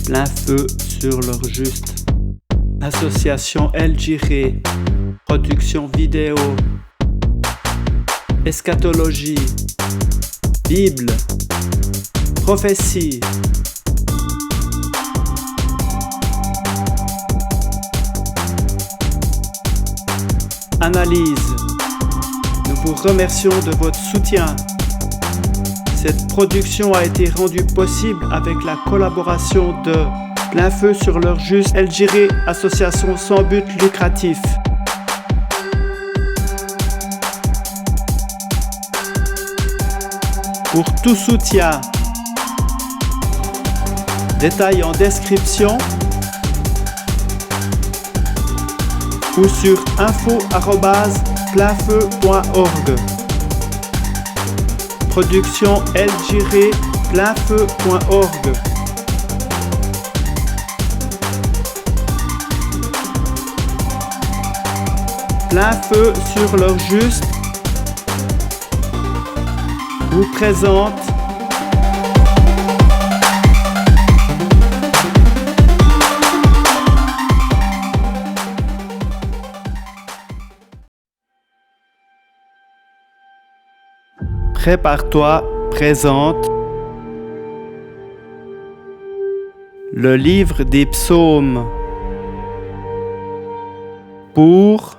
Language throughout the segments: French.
plein feu sur leur juste. Association El Jiré, production vidéo, eschatologie, Bible, prophétie. Analyse. Nous vous remercions de votre soutien. Cette production a été rendue possible avec la collaboration de Plein Feu sur leur juste, El Jiré, association sans but lucratif. Pour tout soutien, détails en description ou sur info@pleinfeu.org. Production El Jiré, pleinfeu.org. Plein Feu sur leur juste vous présente Prépare-toi présente le livre des psaumes pour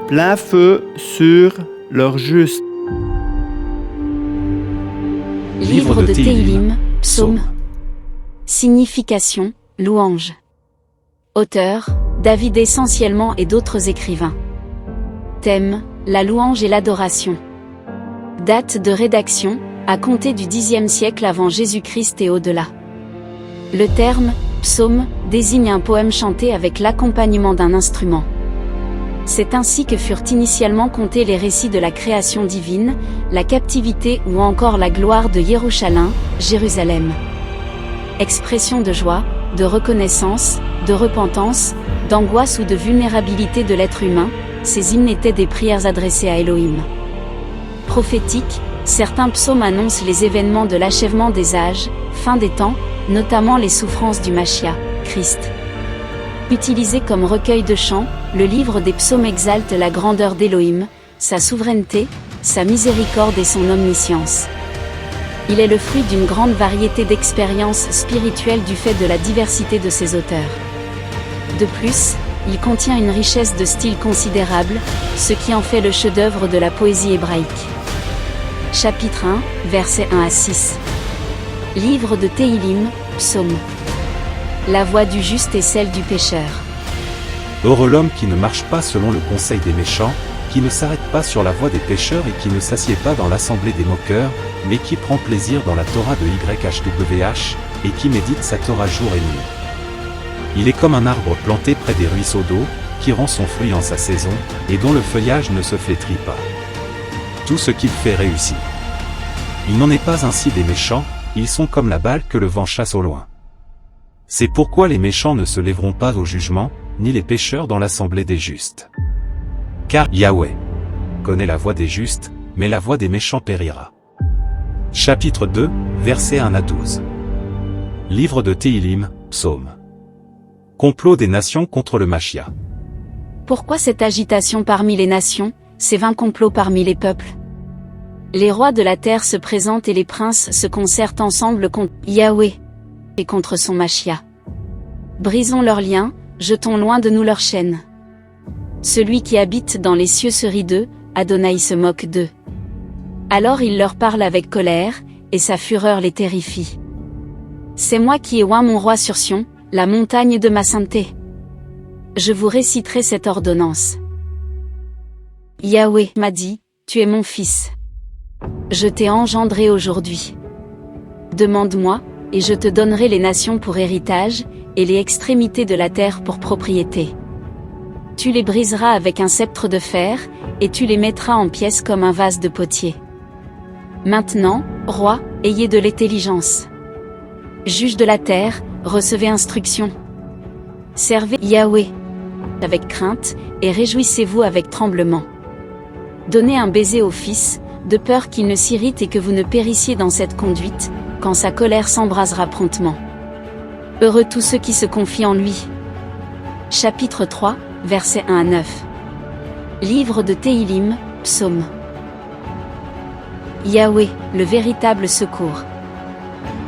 Plein Feu sur leur juste. Livre de Téhilim, psaume. Signification, louange. Auteur, David essentiellement et d'autres écrivains. Thème, la louange et l'adoration. Date de rédaction, à compter du Xe siècle avant Jésus-Christ et au-delà. Le terme, psaume, désigne un poème chanté avec l'accompagnement d'un instrument. C'est ainsi que furent initialement comptés les récits de la création divine, la captivité ou encore la gloire de Yerushalayim, Jérusalem. Expression de joie, de reconnaissance, de repentance, d'angoisse ou de vulnérabilité de l'être humain, ces hymnes étaient des prières adressées à Elohim. Prophétiques, certains psaumes annoncent les événements de l'achèvement des âges, fin des temps, notamment les souffrances du Mashiach, Christ. Utilisé comme recueil de chants, le livre des psaumes exalte la grandeur d'Elohim, sa souveraineté, sa miséricorde et son omniscience. Il est le fruit d'une grande variété d'expériences spirituelles du fait de la diversité de ses auteurs. De plus, il contient une richesse de style considérable, ce qui en fait le chef-d'œuvre de la poésie hébraïque. Chapitre 1, versets 1 à 6. Livre de Téhilim, psaume. La voie du juste est celle du pécheur. Heureux l'homme qui ne marche pas selon le conseil des méchants, qui ne s'arrête pas sur la voie des pécheurs et qui ne s'assied pas dans l'assemblée des moqueurs, mais qui prend plaisir dans la Torah de YHWH, et qui médite sa Torah jour et nuit. Il est comme un arbre planté près des ruisseaux d'eau, qui rend son fruit en sa saison, et dont le feuillage ne se flétrit pas. Tout ce qu'il fait réussit. Il n'en est pas ainsi des méchants, ils sont comme la balle que le vent chasse au loin. C'est pourquoi les méchants ne se lèveront pas au jugement, ni les pécheurs dans l'assemblée des justes. Car Yahweh connaît la voie des justes, mais la voie des méchants périra. Chapitre 2, versets 1 à 12. Livre de Téhilim, psaume. Complot des nations contre le Mashiach. Pourquoi cette agitation parmi les nations, ces vains complots parmi les peuples? Les rois de la terre se présentent et les princes se concertent ensemble contre Yahweh et contre son Mashiach. Brisons leurs liens, jetons loin de nous leurs chaînes. Celui qui habite dans les cieux se rit d'eux, Adonai se moque d'eux. Alors il leur parle avec colère, et sa fureur les terrifie. C'est moi qui ai oint mon roi sur Sion, la montagne de ma sainteté. Je vous réciterai cette ordonnance. Yahweh m'a dit, tu es mon fils. Je t'ai engendré aujourd'hui. Demande-moi, et je te donnerai les nations pour héritage, et les extrémités de la terre pour propriété. Tu les briseras avec un sceptre de fer, et tu les mettras en pièces comme un vase de potier. Maintenant, roi, ayez de l'intelligence. Juge de la terre, recevez instruction. Servez Yahweh avec crainte, et réjouissez-vous avec tremblement. Donnez un baiser au fils, de peur qu'il ne s'irrite et que vous ne périssiez dans cette conduite, quand sa colère s'embrasera promptement. Heureux tous ceux qui se confient en lui. Chapitre 3, versets 1 à 9. Livre de Téhilim, Psaume. Yahweh, le véritable secours.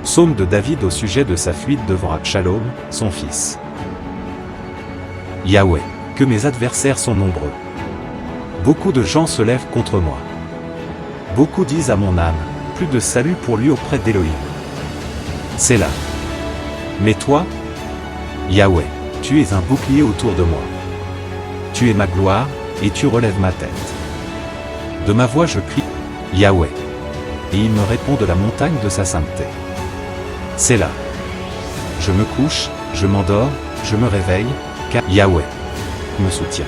Psaume de David au sujet de sa fuite devant Abshalom, son fils. Yahweh, que mes adversaires sont nombreux. Beaucoup de gens se lèvent contre moi. Beaucoup disent à mon âme, plus de salut pour lui auprès d'Élohim. C'est là. Mais toi, Yahweh, tu es un bouclier autour de moi. Tu es ma gloire, et tu relèves ma tête. De ma voix je crie, Yahweh. Et il me répond de la montagne de sa sainteté. C'est là. Je me couche, je m'endors, je me réveille, car Yahweh me soutient.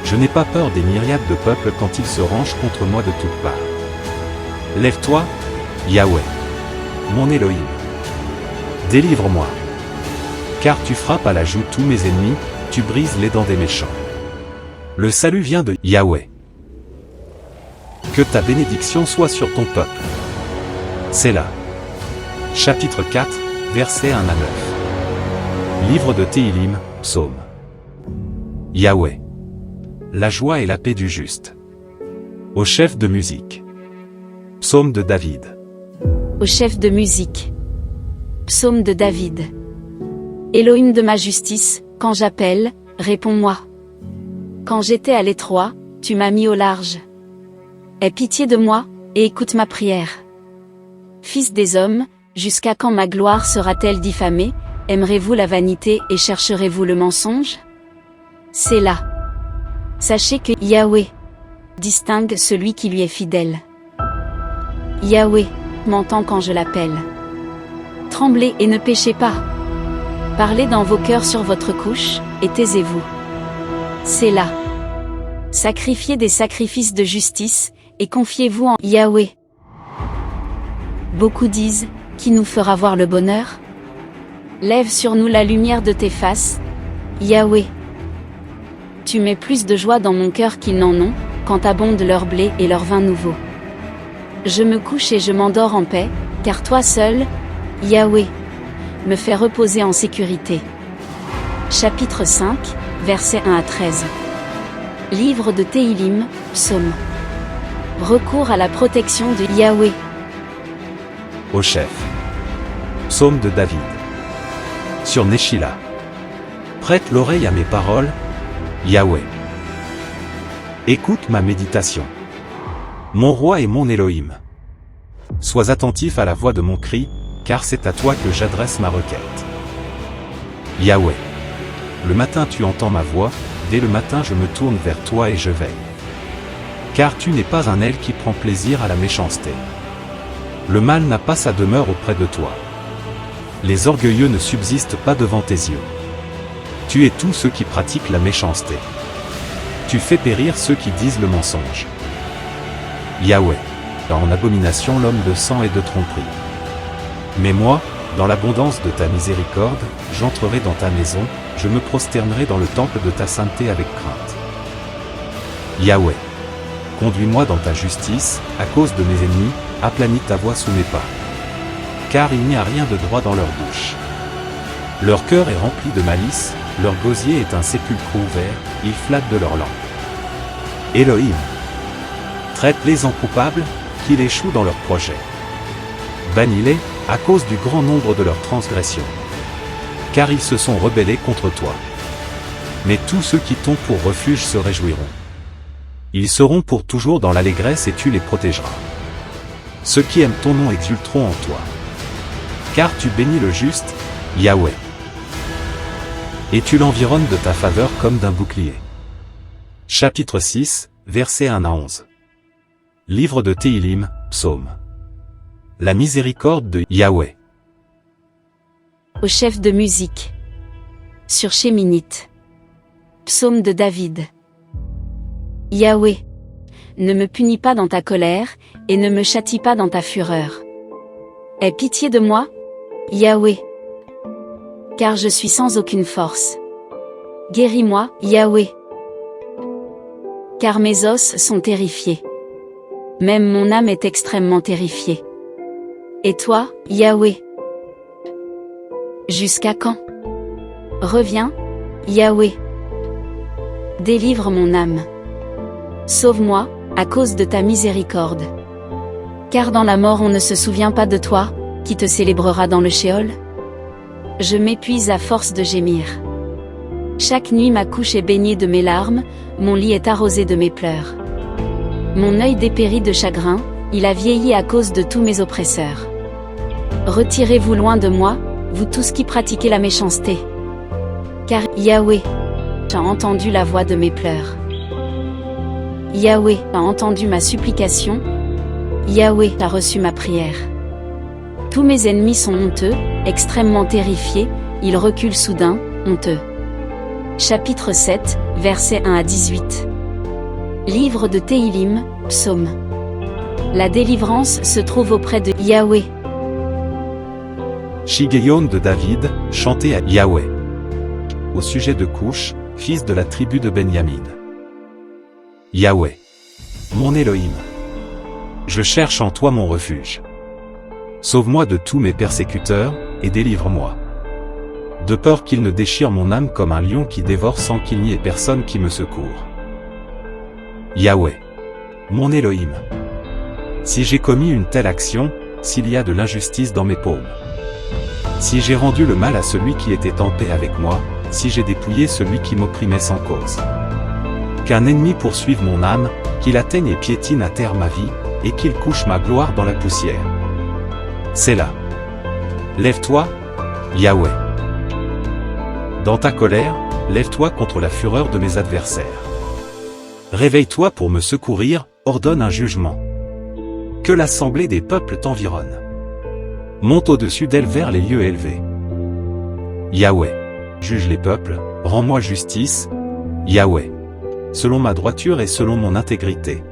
Je n'ai pas peur des myriades de peuples quand ils se rangent contre moi de toutes parts. Lève-toi, Yahweh, mon Élohim. Délivre-moi. Car tu frappes à la joue tous mes ennemis, tu brises les dents des méchants. Le salut vient de Yahweh. Que ta bénédiction soit sur ton peuple. C'est là. Chapitre 4, versets 1 à 9. Livre de Téhilim, Psaume. Yahweh. La joie et la paix du juste. Au chef de musique. Psaume de David. Au chef de musique. Psaume de David. Élohim de ma justice, quand j'appelle, réponds-moi. Quand j'étais à l'étroit, tu m'as mis au large. Aie pitié de moi, et écoute ma prière. Fils des hommes, jusqu'à quand ma gloire sera-t-elle diffamée? Aimerez-vous la vanité et chercherez-vous le mensonge? C'est là. Sachez que Yahweh distingue celui qui lui est fidèle. Yahweh m'entend quand je l'appelle. Tremblez et ne péchez pas. Parlez dans vos cœurs sur votre couche, et taisez-vous. C'est là. Sacrifiez des sacrifices de justice, et confiez-vous en Yahweh. Beaucoup disent, qui nous fera voir le bonheur? Lève sur nous la lumière de tes faces, Yahweh. Tu mets plus de joie dans mon cœur qu'ils n'en ont, quand abondent leur blé et leur vin nouveau. Je me couche et je m'endors en paix, car toi seul, Yahweh, me fais reposer en sécurité. Chapitre 5, versets 1 à 13. Livre de Téhilim, Psaume. Recours à la protection de Yahweh. Au chef. Psaume de David. Sur Neshila. Prête l'oreille à mes paroles, Yahweh. Écoute ma méditation. Mon roi et mon Élohim. Sois attentif à la voix de mon cri, car c'est à toi que j'adresse ma requête. Yahweh. Le matin tu entends ma voix, dès le matin je me tourne vers toi et je veille. Car tu n'es pas un aile qui prend plaisir à la méchanceté. Le mal n'a pas sa demeure auprès de toi. Les orgueilleux ne subsistent pas devant tes yeux. Tu es tous ceux qui pratiquent la méchanceté. Tu fais périr ceux qui disent le mensonge. Yahweh, en abomination l'homme de sang et de tromperie. Mais moi, dans l'abondance de ta miséricorde, j'entrerai dans ta maison, je me prosternerai dans le temple de ta sainteté avec crainte. Yahweh, conduis-moi dans ta justice, à cause de mes ennemis, aplanis ta voie sous mes pas. Car il n'y a rien de droit dans leur bouche. Leur cœur est rempli de malice, leur gosier est un sépulcre ouvert, ils flattent de leur langue. Élohim, traite-les en coupables, qu'ils échouent dans leurs projets. Bannis-les, à cause du grand nombre de leurs transgressions. Car ils se sont rebellés contre toi. Mais tous ceux qui t'ont pour refuge se réjouiront. Ils seront pour toujours dans l'allégresse et tu les protégeras. Ceux qui aiment ton nom exulteront en toi. Car tu bénis le juste, Yahweh. Et tu l'environnes de ta faveur comme d'un bouclier. Chapitre 6, versets 1 à 11. Livre de Téhilim, Psaume. La miséricorde de Yahweh. Au chef de musique. Sur Sheminith. Psaume de David. Yahweh, ne me punis pas dans ta colère, et ne me châtie pas dans ta fureur. Aie pitié de moi, Yahweh, car je suis sans aucune force. Guéris-moi, Yahweh, car mes os sont terrifiés. Même mon âme est extrêmement terrifiée. Et toi, Yahweh? Jusqu'à quand? Reviens, Yahweh. Délivre mon âme. Sauve-moi, à cause de ta miséricorde. Car dans la mort on ne se souvient pas de toi, qui te célébrera dans le Sheol? Je m'épuise à force de gémir. Chaque nuit ma couche est baignée de mes larmes, mon lit est arrosé de mes pleurs. Mon œil dépérit de chagrin, il a vieilli à cause de tous mes oppresseurs. Retirez-vous loin de moi, vous tous qui pratiquez la méchanceté. Car Yahweh a entendu la voix de mes pleurs. Yahweh a entendu ma supplication. Yahweh a reçu ma prière. Tous mes ennemis sont honteux, extrêmement terrifiés, ils reculent soudain, honteux. Chapitre 7, versets 1 à 18. Livre de Téhilim, Psaume. La délivrance se trouve auprès de Yahweh. Shigeyon de David, chanté à Yahweh. Au sujet de Couche, fils de la tribu de Benyamin. Yahweh. Mon Elohim. Je cherche en toi mon refuge. Sauve-moi de tous mes persécuteurs, et délivre-moi. De peur qu'ils ne déchirent mon âme comme un lion qui dévore sans qu'il n'y ait personne qui me secourt. Yahweh. Mon Elohim. Si j'ai commis une telle action, s'il y a de l'injustice dans mes paumes. Si j'ai rendu le mal à celui qui était en paix avec moi, si j'ai dépouillé celui qui m'opprimait sans cause. Qu'un ennemi poursuive mon âme, qu'il atteigne et piétine à terre ma vie, et qu'il couche ma gloire dans la poussière. C'est là. Lève-toi, Yahweh. Dans ta colère, lève-toi contre la fureur de mes adversaires. Réveille-toi pour me secourir, ordonne un jugement. Que l'assemblée des peuples t'environne. Monte au-dessus d'elle vers les lieux élevés. Yahweh. Juge les peuples, rends-moi justice, Yahweh. Selon ma droiture et selon mon intégrité.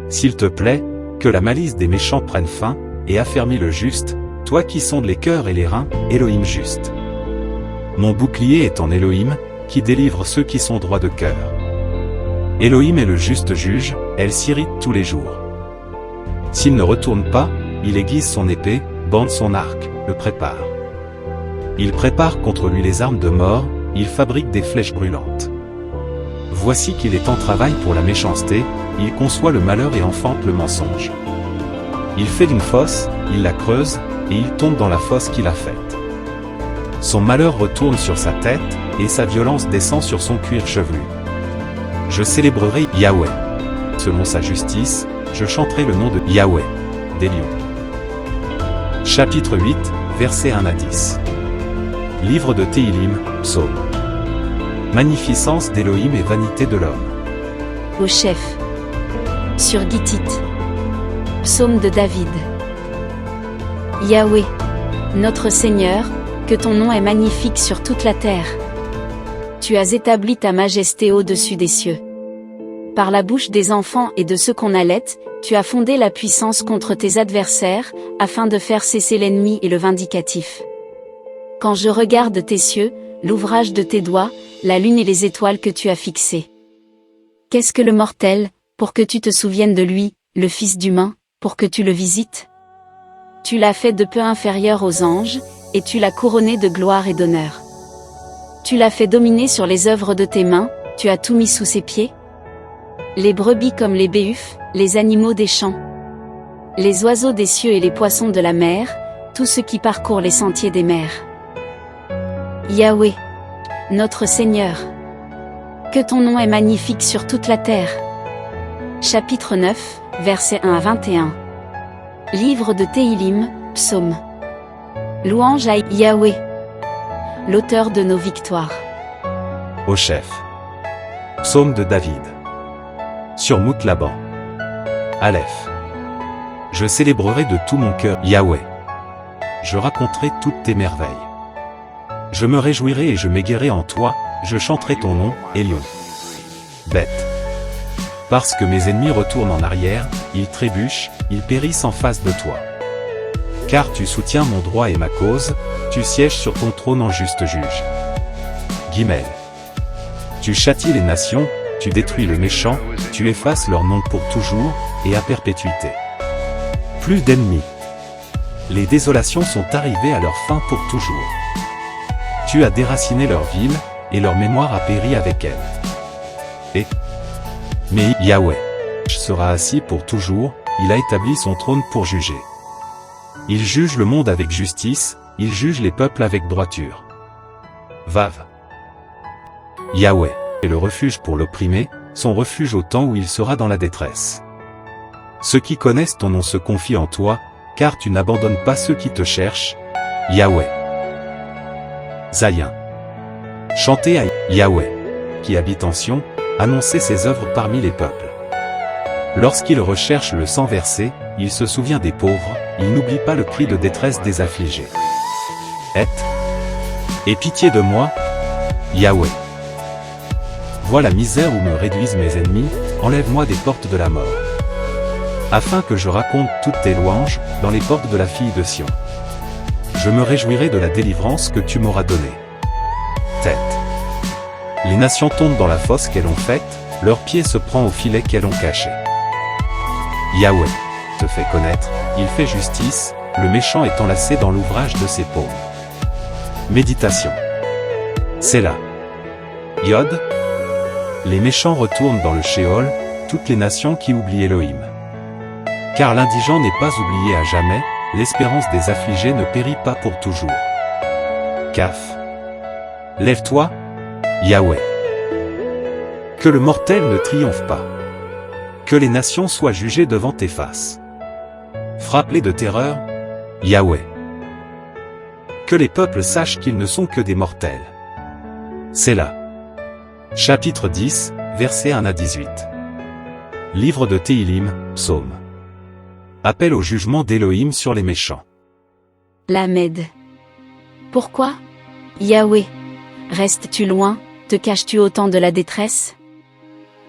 S'il te plaît, que la malice des méchants prenne fin, et affermis le juste, toi qui sondes les cœurs et les reins, Elohim juste. Mon bouclier est en Elohim, qui délivre ceux qui sont droits de cœur. Elohim est le juste juge, elle s'irrite tous les jours. S'il ne retourne pas, il aiguise son épée, bande son arc, le prépare. Il prépare contre lui les armes de mort, il fabrique des flèches brûlantes. Voici qu'il est en travail pour la méchanceté, il conçoit le malheur et enfante le mensonge. Il fait d'une fosse, il la creuse, et il tombe dans la fosse qu'il a faite. Son malheur retourne sur sa tête, et sa violence descend sur son cuir chevelu. Je célébrerai Yahweh. Selon sa justice, je chanterai le nom de Yahweh, des lions. Chapitre 8, versets 1 à 10. Livre de Téhilim, Psaume. Magnificence d'Elohim et vanité de l'homme. Au chef. Sur Gittite. Psaume de David. Yahweh, notre Seigneur, que ton nom est magnifique sur toute la terre. Tu as établi ta majesté au-dessus des cieux. Par la bouche des enfants et de ceux qu'on allaite, tu as fondé la puissance contre tes adversaires, afin de faire cesser l'ennemi et le vindicatif. Quand je regarde tes cieux, l'ouvrage de tes doigts, la lune et les étoiles que tu as fixées. Qu'est-ce que le mortel, pour que tu te souviennes de lui, le Fils d'humain, pour que tu le visites? Tu l'as fait de peu inférieur aux anges, et tu l'as couronné de gloire et d'honneur. Tu l'as fait dominer sur les œuvres de tes mains, tu as tout mis sous ses pieds. Les brebis comme les béhufs, les animaux des champs, les oiseaux des cieux et les poissons de la mer, tout ce qui parcourt les sentiers des mers. Yahweh, notre Seigneur, que ton nom est magnifique sur toute la terre. Chapitre 9, versets 1 à 21. Livre de Téhilim, Psaume. Louange à Yahweh, l'auteur de nos victoires. Au chef. Psaume de David. Sur Mout Laban. Aleph. Je célébrerai de tout mon cœur Yahweh. Je raconterai toutes tes merveilles. Je me réjouirai et je m'égaierai en toi, je chanterai ton nom, Elion. Bête. Parce que mes ennemis retournent en arrière, ils trébuchent, ils périssent en face de toi. Car tu soutiens mon droit et ma cause, tu sièges sur ton trône en juste juge. Guimel. Tu châties les nations, tu détruis le méchant, tu effaces leur nom pour toujours, et à perpétuité. Plus d'ennemis. Les désolations sont arrivées à leur fin pour toujours. Tu as déraciné leur ville, et leur mémoire a péri avec elle. Mais Yahweh sera assis pour toujours, il a établi son trône pour juger. Il juge le monde avec justice, il juge les peuples avec droiture. Vav. Yahweh est le refuge pour l'opprimé, son refuge au temps où il sera dans la détresse. Ceux qui connaissent ton nom se confient en toi, car tu n'abandonnes pas ceux qui te cherchent. Yahweh. Zayin. Chantez à Yahweh, qui habite en Sion, annoncez ses œuvres parmi les peuples. Lorsqu'il recherche le sang versé, il se souvient des pauvres, il n'oublie pas le cri de détresse des affligés. Aie pitié de moi, Yahweh. Vois la misère où me réduisent mes ennemis, enlève-moi des portes de la mort. Afin que je raconte toutes tes louanges, dans les portes de la fille de Sion. Je me réjouirai de la délivrance que tu m'auras donnée. Les nations tombent dans la fosse qu'elles ont faite, leur pied se prend au filet qu'elles ont caché. Yahweh te fait connaître, il fait justice, le méchant est enlacé dans l'ouvrage de ses paumes. Méditation. Sélah. Yod. Les méchants retournent dans le Sheol, toutes les nations qui oublient Elohim. Car l'indigent n'est pas oublié à jamais, l'espérance des affligés ne périt pas pour toujours. Kaf. Lève-toi, Yahweh. Que le mortel ne triomphe pas. Que les nations soient jugées devant tes faces. Frappe-les de terreur, Yahweh. Que les peuples sachent qu'ils ne sont que des mortels. Sélah. Chapitre 10, versets 1 à 18. Livre de Téhilim, Psaume. Appel au jugement d'Élohim sur les méchants. Lamed. Pourquoi, Yahweh, restes-tu loin, te caches-tu au temps de la détresse?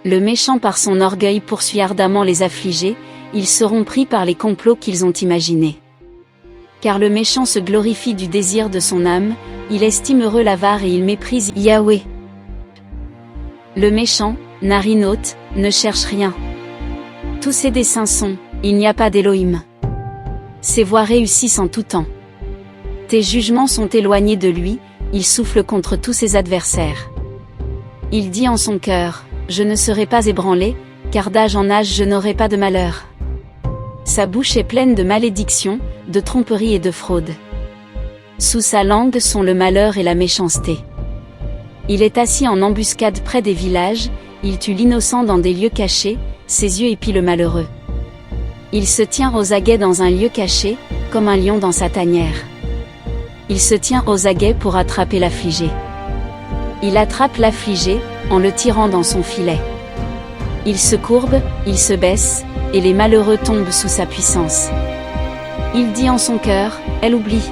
Le méchant par son orgueil poursuit ardemment les affligés, ils seront pris par les complots qu'ils ont imaginés. Car le méchant se glorifie du désir de son âme, il estime heureux l'avare et il méprise Yahweh. Le méchant, narinote, ne cherche rien. Tous ses desseins sont, il n'y a pas d'Élohim. Ses voies réussissent en tout temps. Tes jugements sont éloignés de lui, il souffle contre tous ses adversaires. Il dit en son cœur, je ne serai pas ébranlé, car d'âge en âge je n'aurai pas de malheur. Sa bouche est pleine de malédictions, de tromperies et de fraudes. Sous sa langue sont le malheur et la méchanceté. Il est assis en embuscade près des villages, il tue l'innocent dans des lieux cachés, ses yeux épient le malheureux. Il se tient aux aguets dans un lieu caché, comme un lion dans sa tanière. Il se tient aux aguets pour attraper l'affligé. Il attrape l'affligé, en le tirant dans son filet. Il se courbe, il se baisse, et les malheureux tombent sous sa puissance. Il dit en son cœur, elle oublie.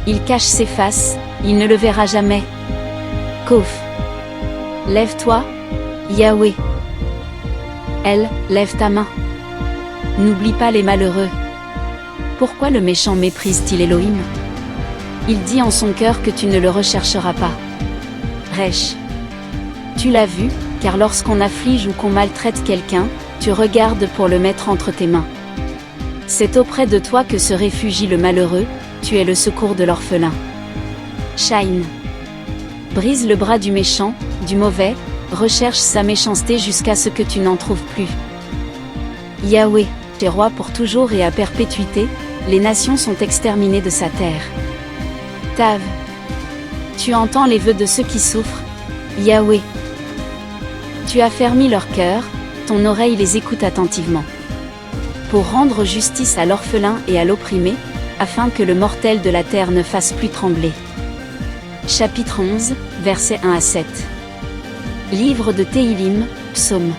Il cache ses faces, il ne le verra jamais. Kof. Lève-toi, Yahweh. Elle, lève ta main. N'oublie pas les malheureux. Pourquoi le méchant méprise-t-il Elohim? Il dit en son cœur que tu ne le rechercheras pas. Resh. Tu l'as vu, car lorsqu'on afflige ou qu'on maltraite quelqu'un, tu regardes pour le mettre entre tes mains. C'est auprès de toi que se réfugie le malheureux, tu es le secours de l'orphelin. Shain. Brise le bras du méchant, du mauvais, recherche sa méchanceté jusqu'à ce que tu n'en trouves plus. Yahweh, tu es roi pour toujours et à perpétuité, les nations sont exterminées de sa terre. Tav. Tu entends les vœux de ceux qui souffrent, Yahweh. Tu as fermi leur cœur, ton oreille les écoute attentivement. Pour rendre justice à l'orphelin et à l'opprimé, afin que le mortel de la terre ne fasse plus trembler. Chapitre 11, versets 1 à 7. Livre de Téhilim, Psaume.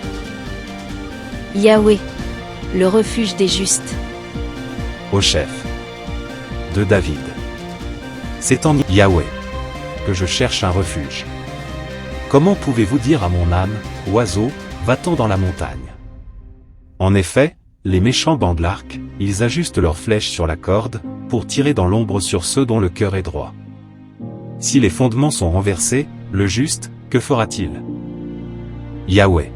Yahweh, le refuge des justes. Au chef de David. C'est en Yahweh que je cherche un refuge. Comment pouvez-vous dire à mon âme, oiseau, va-t'en dans la montagne? En effet, les méchants bandent l'arc, ils ajustent leurs flèches sur la corde, pour tirer dans l'ombre sur ceux dont le cœur est droit. Si les fondements sont renversés, le juste, que fera-t-il? Yahweh.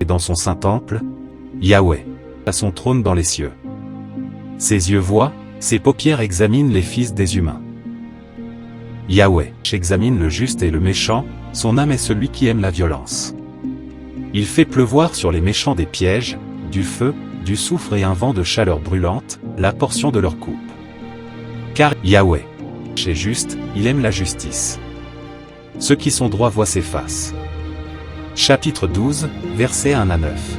Et dans son saint temple, Yahweh. À son trône dans les cieux. Ses yeux voient, ses paupières examinent les fils des humains. Yahweh examine le juste et le méchant, son âme est celui qui aime la violence. Il fait pleuvoir sur les méchants des pièges, du feu, du soufre et un vent de chaleur brûlante, la portion de leur coupe. Car Yahweh est juste, il aime la justice. Ceux qui sont droits voient ses faces. Chapitre 12, versets 1 à 9.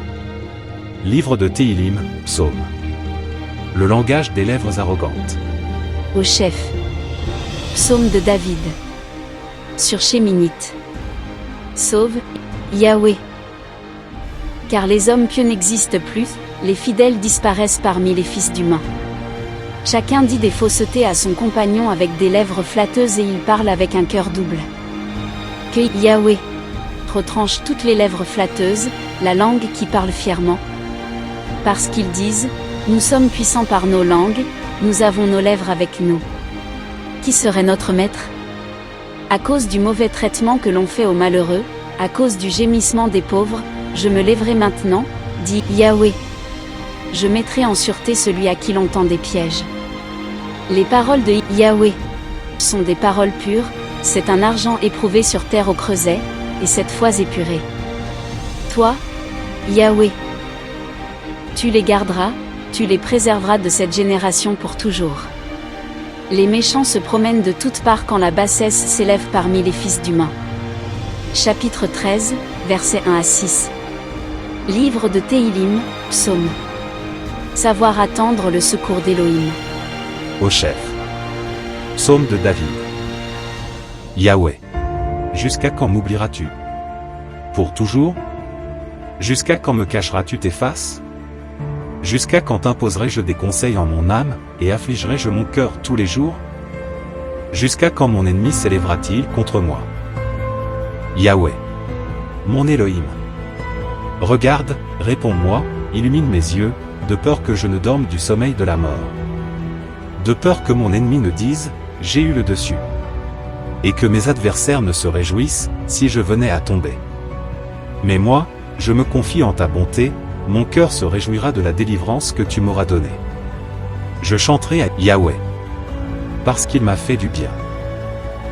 Livre de Téhilim, psaume. Le langage des lèvres arrogantes. Au chef. Psaume de David. Sur Chéminite. Sauve, Yahweh. Car les hommes pieux n'existent plus, les fidèles disparaissent parmi les fils d'humains. Chacun dit des faussetés à son compagnon avec des lèvres flatteuses et il parle avec un cœur double. Que Yahweh retranche toutes les lèvres flatteuses, la langue qui parle fièrement. Parce qu'ils disent, nous sommes puissants par nos langues, nous avons nos lèvres avec nous. Qui serait notre maître? À cause du mauvais traitement que l'on fait aux malheureux, à cause du gémissement des pauvres, je me lèverai maintenant, dit Yahweh. Je mettrai en sûreté celui à qui l'on tend des pièges. Les paroles de Yahweh sont des paroles pures, c'est un argent éprouvé sur terre au creuset, et cette fois épuré. Toi, Yahweh, tu les garderas, tu les préserveras de cette génération pour toujours. Les méchants se promènent de toutes parts quand la bassesse s'élève parmi les fils d'humains. Chapitre 13, versets 1 à 6. Livre de Téhilim, psaume. Savoir attendre le secours d'Élohim. Au chef. Psaume de David. Yahweh. Jusqu'à quand m'oublieras-tu? Pour toujours? Jusqu'à quand me cacheras-tu tes faces? Jusqu'à quand imposerai-je des conseils en mon âme, et affligerai-je mon cœur tous les jours? Jusqu'à quand mon ennemi s'élèvera-t-il contre moi? Yahweh. Mon Élohim. Regarde, réponds-moi, illumine mes yeux, de peur que je ne dorme du sommeil de la mort. De peur que mon ennemi ne dise, j'ai eu le dessus. Et que mes adversaires ne se réjouissent, si je venais à tomber. Mais moi, je me confie en ta bonté, mon cœur se réjouira de la délivrance que tu m'auras donnée. Je chanterai à Yahweh. Parce qu'il m'a fait du bien.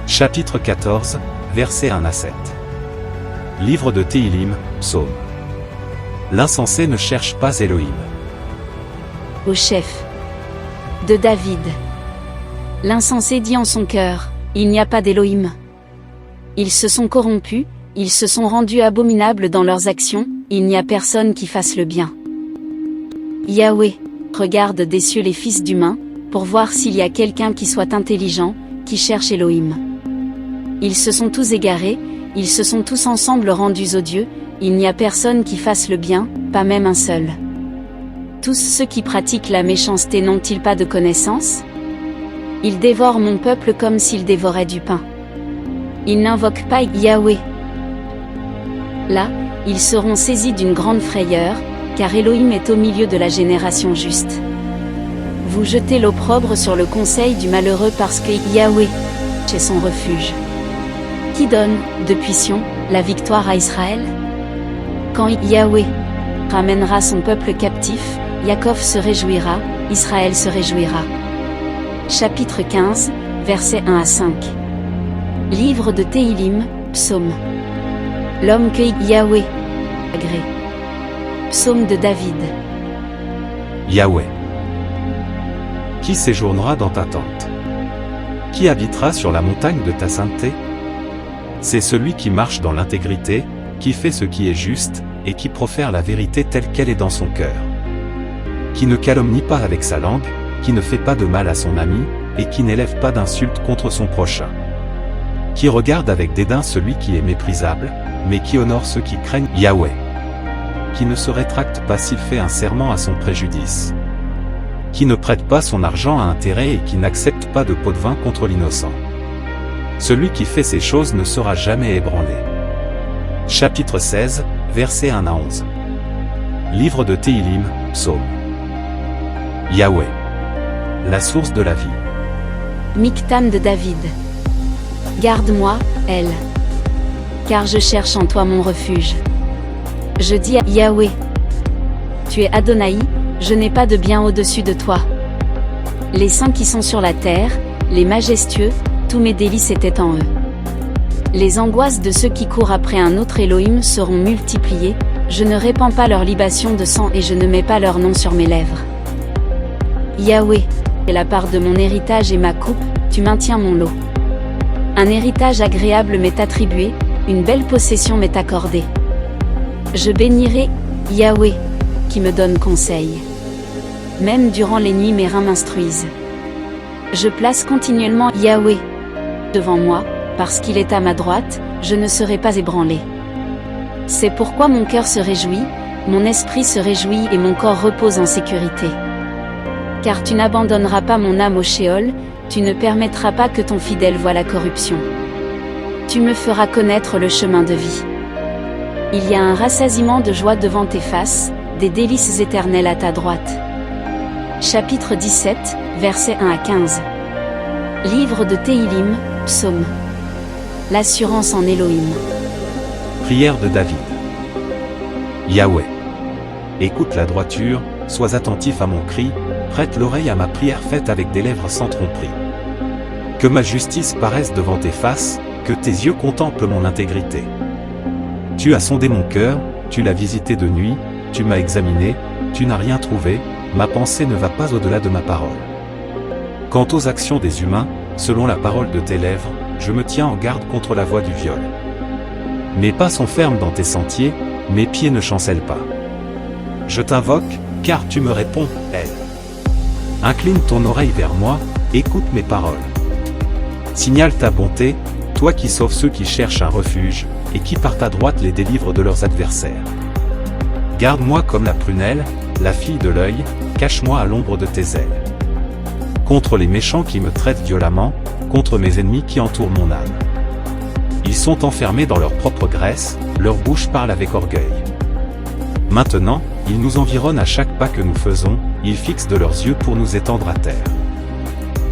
Chapitre 14, versets 1 à 7. Livre de Téhilim, psaume. L'insensé ne cherche pas Élohim. Au chef. De David. L'insensé dit en son cœur, il n'y a pas d'Élohim. Ils se sont corrompus, ils se sont rendus abominables dans leurs actions, il n'y a personne qui fasse le bien. Yahweh regarde des cieux les fils d'humains, pour voir s'il y a quelqu'un qui soit intelligent, qui cherche Élohim. Ils se sont tous égarés, ils se sont tous ensemble rendus odieux, il n'y a personne qui fasse le bien, pas même un seul. Tous ceux qui pratiquent la méchanceté n'ont-ils pas de connaissance? Ils dévorent mon peuple comme s'ils dévoraient du pain. Ils n'invoquent pas Yahweh. Là, ils seront saisis d'une grande frayeur, car Élohim est au milieu de la génération juste. Vous jetez l'opprobre sur le conseil du malheureux parce que Yahweh est son refuge. Qui donne, depuis Sion, la victoire à Israël? Quand Yahweh ramènera son peuple captif, Jacob se réjouira, Israël se réjouira. Chapitre 15, versets 1 à 5. Livre de Téhilim, psaume. L'homme que Yahweh agrée. Psaume de David. Yahweh. Qui séjournera dans ta tente? Qui habitera sur la montagne de ta sainteté? C'est celui qui marche dans l'intégrité, qui fait ce qui est juste, et qui profère la vérité telle qu'elle est dans son cœur. Qui ne calomnie pas avec sa langue, qui ne fait pas de mal à son ami, et qui n'élève pas d'insulte contre son prochain. Qui regarde avec dédain celui qui est méprisable, mais qui honore ceux qui craignent Yahweh. Qui ne se rétracte pas s'il fait un serment à son préjudice. Qui ne prête pas son argent à intérêt et qui n'accepte pas de pot de vin contre l'innocent. Celui qui fait ces choses ne sera jamais ébranlé. Chapitre 16, versets 1 à 11. Livre de Téhilim, psaume. Yahweh. La source de la vie. Mictam de David. Garde-moi, elle. Car je cherche en toi mon refuge. Je dis à Yahweh. Tu es Adonai, je n'ai pas de bien au-dessus de toi. Les saints qui sont sur la terre, les majestueux, tous mes délices étaient en eux. Les angoisses de ceux qui courent après un autre Elohim seront multipliées, je ne répands pas leur libation de sang et je ne mets pas leur nom sur mes lèvres. Yahweh, est la part de mon héritage et ma coupe, tu maintiens mon lot. Un héritage agréable m'est attribué, une belle possession m'est accordée. Je bénirai Yahweh, qui me donne conseil. Même durant les nuits mes reins m'instruisent. Je place continuellement Yahweh devant moi, parce qu'il est à ma droite, je ne serai pas ébranlé. C'est pourquoi mon cœur se réjouit, mon esprit se réjouit et mon corps repose en sécurité. Car tu n'abandonneras pas mon âme au Sheol, tu ne permettras pas que ton fidèle voie la corruption. Tu me feras connaître le chemin de vie. Il y a un rassasiement de joie devant tes faces, des délices éternelles à ta droite. Chapitre 17, versets 1 à 15. Livre de Téhilim, Psaume. L'assurance en Elohim. Prière de David. Yahweh. Écoute la droiture, sois attentif à mon cri, prête l'oreille à ma prière faite avec des lèvres sans tromperie. Que ma justice paraisse devant tes faces, que tes yeux contemplent mon intégrité. Tu as sondé mon cœur, tu l'as visité de nuit, tu m'as examiné, tu n'as rien trouvé, ma pensée ne va pas au-delà de ma parole. Quant aux actions des humains, selon la parole de tes lèvres, je me tiens en garde contre la voie du viol. Mes pas sont fermes dans tes sentiers, mes pieds ne chancellent pas. Je t'invoque, car tu me réponds, elle. Incline ton oreille vers moi, écoute mes paroles. Signale ta bonté, toi qui sauves ceux qui cherchent un refuge, et qui par ta droite les délivres de leurs adversaires. Garde-moi comme la prunelle, la fille de l'œil, cache-moi à l'ombre de tes ailes. Contre les méchants qui me traitent violemment, contre mes ennemis qui entourent mon âme. Ils sont enfermés dans leur propre graisse, leur bouche parle avec orgueil. Maintenant, ils nous environnent à chaque pas que nous faisons, ils fixent de leurs yeux pour nous étendre à terre.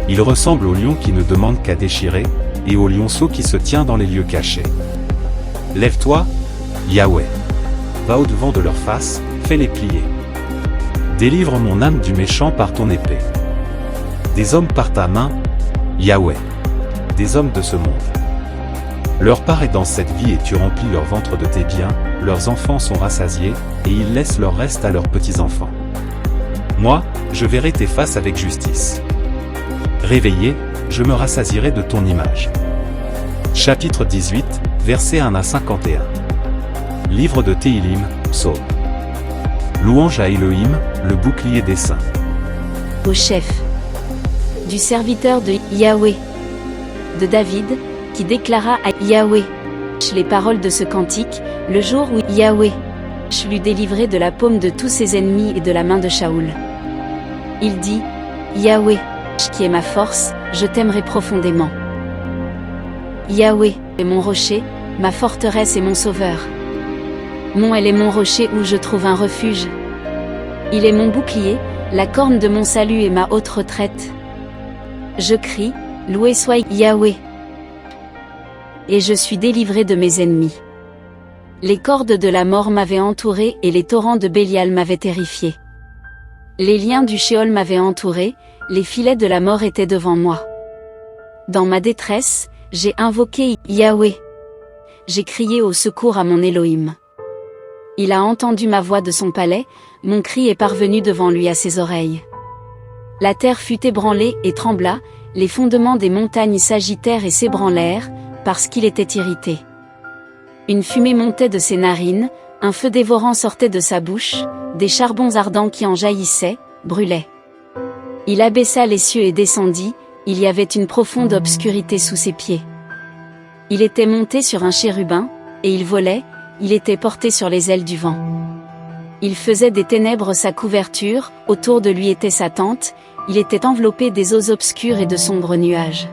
Ils ressemblent au lion qui ne demande qu'à déchirer, et au lionceau qui se tient dans les lieux cachés. Lève-toi, Yahweh. Va au-devant de leur face, fais-les plier. Délivre mon âme du méchant par ton épée. Des hommes par ta main, Yahweh. Des hommes de ce monde. Leur part est dans cette vie et tu remplis leur ventre de tes biens, leurs enfants sont rassasiés, et ils laissent leur reste à leurs petits-enfants. Moi, je verrai tes faces avec justice. Réveillé, je me rassasierai de ton image. Chapitre 18, versets 1 à 51. Livre de Téhilim, Psaume. Louange à Elohim, le bouclier des saints. Au chef du serviteur de Yahweh, de David, qui déclara à Yahweh les paroles de ce cantique, le jour où Yahweh l'eut délivré de la paume de tous ses ennemis et de la main de Shaoul. Il dit, Yahweh, qui est ma force, je t'aimerai profondément. Yahweh est mon rocher, ma forteresse et mon sauveur. Mon El est mon rocher où je trouve un refuge. Il est mon bouclier, la corne de mon salut et ma haute retraite. Je crie, loué soit Yahweh. Et je suis délivré de mes ennemis. Les cordes de la mort m'avaient entouré et les torrents de Bélial m'avaient terrifié. Les liens du Sheol m'avaient entouré, les filets de la mort étaient devant moi. Dans ma détresse, j'ai invoqué Yahweh. J'ai crié au secours à mon Elohim. Il a entendu ma voix de son palais, mon cri est parvenu devant lui à ses oreilles. La terre fut ébranlée et trembla, les fondements des montagnes s'agitèrent et s'ébranlèrent, parce qu'il était irrité. Une fumée montait de ses narines, un feu dévorant sortait de sa bouche, des charbons ardents qui en jaillissaient, brûlaient. Il abaissa les cieux et descendit, il y avait une profonde obscurité sous ses pieds. Il était monté sur un chérubin, et il volait, il était porté sur les ailes du vent. Il faisait des ténèbres sa couverture, autour de lui était sa tente, il était enveloppé des eaux obscures et de sombres nuages.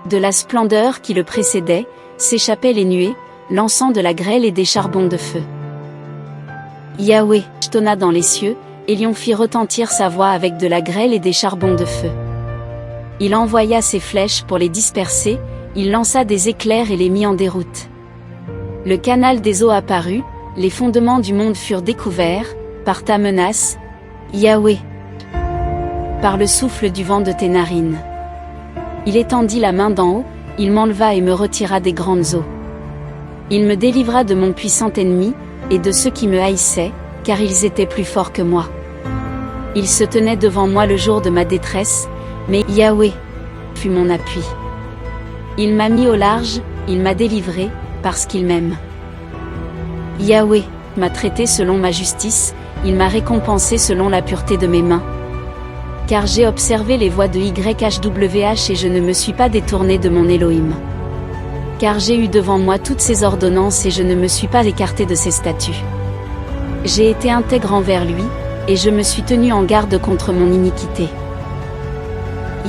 De la splendeur qui le précédait, s'échappaient les nuées, l'encens de la grêle et des charbons de feu. Yahweh tonna dans les cieux, Élion fit retentir sa voix avec de la grêle et des charbons de feu. Il envoya ses flèches pour les disperser, il lança des éclairs et les mit en déroute. Le canal des eaux apparut, les fondements du monde furent découverts, par ta menace, Yahweh. Par le souffle du vent de tes narines. Il étendit la main d'en haut, il m'enleva et me retira des grandes eaux. Il me délivra de mon puissant ennemi, et de ceux qui me haïssaient, car ils étaient plus forts que moi. Ils se tenaient devant moi le jour de ma détresse, mais Yahweh fut mon appui. Il m'a mis au large, il m'a délivré, parce qu'il m'aime. Yahweh m'a traité selon ma justice, il m'a récompensé selon la pureté de mes mains. Car j'ai observé les voies de YHWH et je ne me suis pas détourné de mon Elohim. Car j'ai eu devant moi toutes ses ordonnances et je ne me suis pas écarté de ses statuts. J'ai été intègre envers lui, et je me suis tenu en garde contre mon iniquité.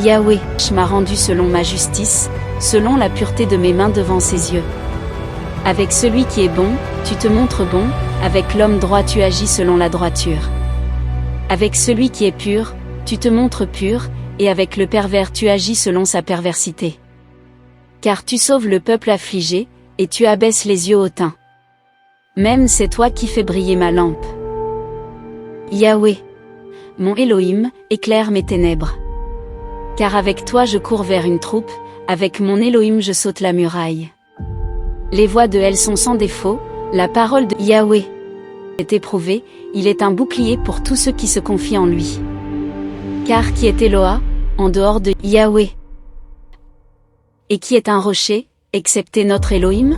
Yahweh m'a rendu selon ma justice, selon la pureté de mes mains devant ses yeux. Avec celui qui est bon, tu te montres bon, avec l'homme droit tu agis selon la droiture. Avec celui qui est pur, tu te montres pur, et avec le pervers tu agis selon sa perversité. Car tu sauves le peuple affligé, et tu abaisses les yeux hautains. Même c'est toi qui fais briller ma lampe. Yahweh, mon Elohim, éclaire mes ténèbres. Car avec toi je cours vers une troupe, avec mon Elohim je saute la muraille. Les voies de elle sont sans défaut, la parole de Yahweh est éprouvée, il est un bouclier pour tous ceux qui se confient en lui. Car qui est Eloah, en dehors de Yahweh? Et qui est un rocher, excepté notre Elohim?